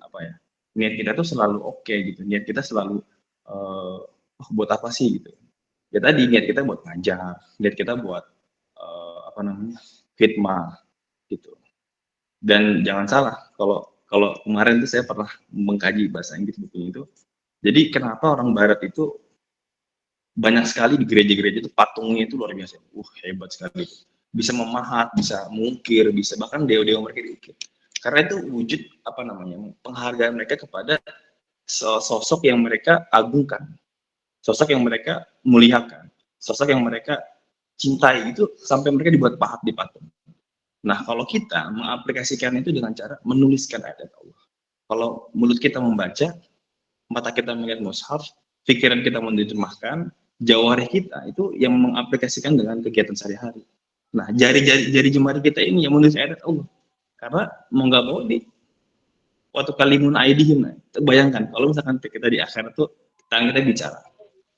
niat kita tuh selalu oke gitu. Niat kita selalu buat apa sih gitu. Ya tadi niat kita buat ngajar, niat kita buat khidmah gitu. Dan jangan salah kalau kemarin tuh saya pernah mengkaji bahasa Inggris bukunya itu. Jadi kenapa orang Barat itu banyak sekali di gereja-gereja itu patungnya itu luar biasa, hebat sekali. Bisa memahat, bisa mengukir, bisa bahkan dewa-dewa mereka diukir. Karena itu wujud penghargaan mereka kepada sosok yang mereka agungkan, sosok yang mereka muliakan, sosok yang mereka cintai itu sampai mereka dibuat pahat di patung. Nah kalau kita mengaplikasikan itu dengan cara menuliskan ayat Allah, kalau mulut kita membaca, mata kita melihat mushaf, pikiran kita menerjemahkan, jawarih kita itu yang mengaplikasikan dengan kegiatan sehari-hari. Nah, jari jemari kita ini yang menulis ayat Allah. Karena mau nggak mau waktu kalimun aidihim, bayangkan kalau misalkan kita di akhirat tuh tangan kita bicara.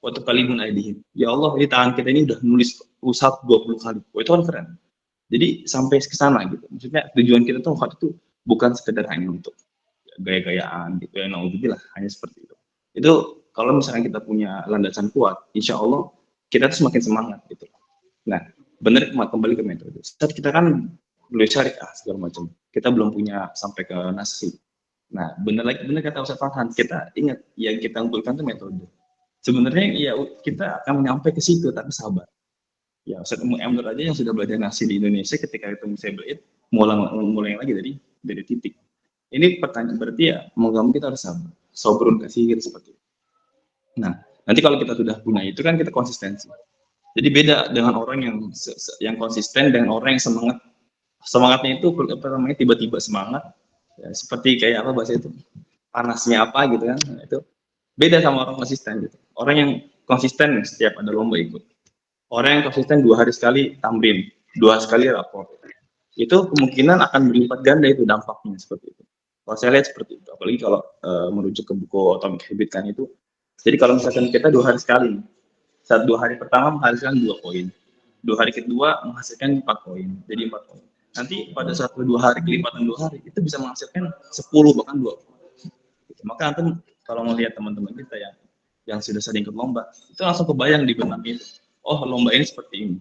Waktu kalimun aidihim, ya Allah ini tangan kita ini udah nulis usap 20 kali. Itu kan keren. Jadi sampai ke sana gitu. Maksudnya tujuan kita tuh waktu itu bukan sekedar hanya untuk gaya-gayaan gitu ya, naudzubillah, hanya seperti itu. Itu kalau misalnya kita punya landasan kuat, insya Allah kita tuh semakin semangat gitu. Nah, benar kembali ke metode. Saat kita kan belum syariah segala macam, kita belum punya sampai ke nasi. Nah, benar kata Ustaz Farhan, kita ingat yang kita unggulkan itu metode. Sebenarnya ya kita akan nyampe ke situ tapi sabar. Ya, Ustaz Emdur aja yang sudah belajar nasi di Indonesia ketika itu saya belajar mulai lagi dari titik. Ini pertanyaan berarti ya mau kita harus sabar. Sobrun kasih seperti itu. Nah, nanti kalau kita sudah punya itu kan kita konsistensi. Jadi beda dengan orang yang konsisten dengan orang yang semangatnya itu tiba-tiba semangat ya, seperti kayak apa bahasa itu panasnya apa gitu kan. Nah, itu beda sama orang konsisten gitu. Orang yang konsisten setiap ada lomba ikut. Orang yang konsisten 2 hari sekali tamrin, 2 hari sekali rapor. Itu kemungkinan akan berlipat ganda itu dampaknya seperti itu. Kalau saya lihat seperti itu, apalagi kalau merujuk ke buku Atomic Habits kan itu. Jadi kalau misalkan kita 2 hari sekali, saat 2 hari pertama menghasilkan 2 poin, 2 hari kedua menghasilkan 4 poin, jadi 4 poin. nanti pada satu 2 hari kelipatan 2 hari itu bisa menghasilkan 10 bahkan 20. Maka antum kalau melihat teman-teman kita yang sudah sering ikut lomba, itu langsung kebayang di benak itu. Oh, lomba ini seperti ini,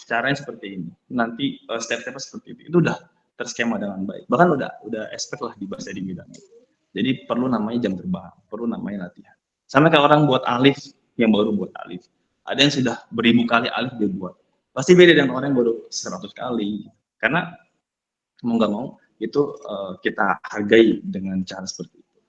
caranya seperti ini, nanti step-stepnya seperti itu udah terskema dengan baik. Bahkan udah expert lah di bahasa di bidang itu. Jadi perlu namanya jam terbang, perlu namanya latihan. Sama kayak orang buat alif yang baru buat alif. Ada yang sudah beribu kali alif dia buat. Pasti beda dengan orang yang baru 100 kali. Karena mau nggak mau itu kita hargai dengan cara seperti itu.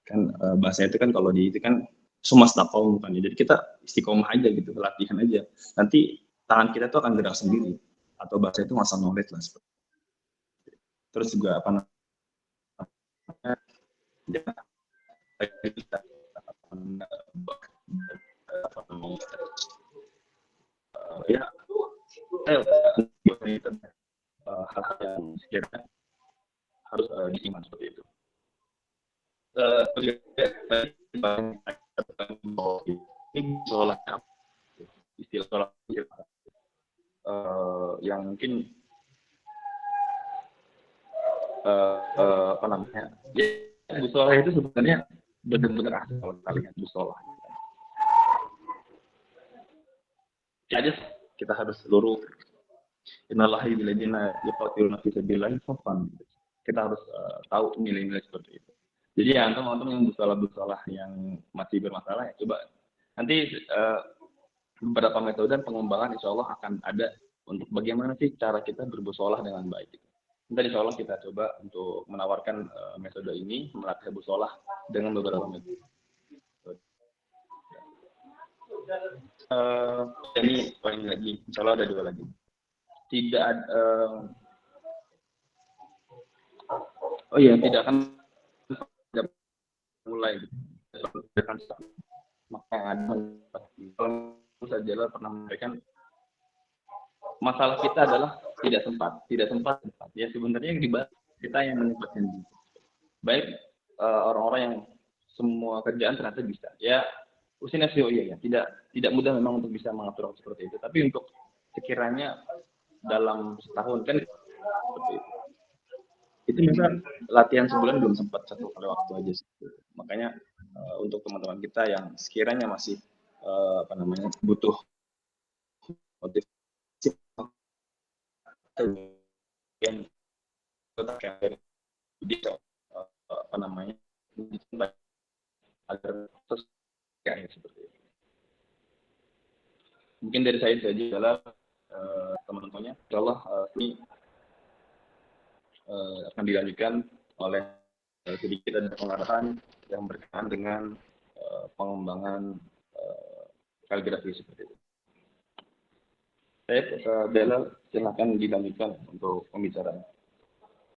Kan bahasa itu kan kalau di itu kan sumastaqom bukan ya. Jadi kita istiqomah aja gitu, latihan aja. Nanti tangan kita tuh akan gerak sendiri. Atau bahasa itu masa knowledge lah seperti itu. Terus juga apa namanya? Ya, hal-hal yang sekiranya harus diiman seperti itu. Ini sholat istilah sholat yang mungkin apa namanya? Ya, busolah itu sebenarnya benar-benar asal kalau kita lihat busolah. Jadi kita harus seluruh innalillahi walladzina yuqatiluna fi sabilillahi saffan. Kita harus tahu nilai-nilai seperti itu. Jadi ya teman-teman yang busolah-busolah yang masih bermasalah ya coba nanti beberapa metode dan pengembangan insya Allah akan ada untuk bagaimana sih cara kita berbusolah dengan baik. Nanti insya Allah kita coba untuk menawarkan metode ini melatih busolah dengan beberapa metode. Ini poin lagi, insya Allah ada 2 lagi. Tidak ada, oh iya tidak akan mulai maka ada saja pernah menyampaikan masalah kita adalah tidak sempat ya sebenarnya yang dibahas kita yang menyempatkan diri baik orang-orang yang semua kerjaan ternyata bisa ya usia ya tidak mudah memang untuk bisa mengatur seperti itu tapi untuk sekiranya dalam setahun kan seperti itu misal latihan sebulan belum sempat 1 kali waktu aja sih. Makanya untuk teman-teman kita yang sekiranya masih apa namanya butuh motivasi yang apa namanya agar terus kayak seperti itu. Mungkin dari saya saja adalah teman-temannya, insyaallah ini akan dilanjutkan oleh sedikit ada pengarahan yang berkaitan dengan pengembangan kaligrafi seperti itu. Saya Bella silakan dilanjutkan untuk pembicaraan.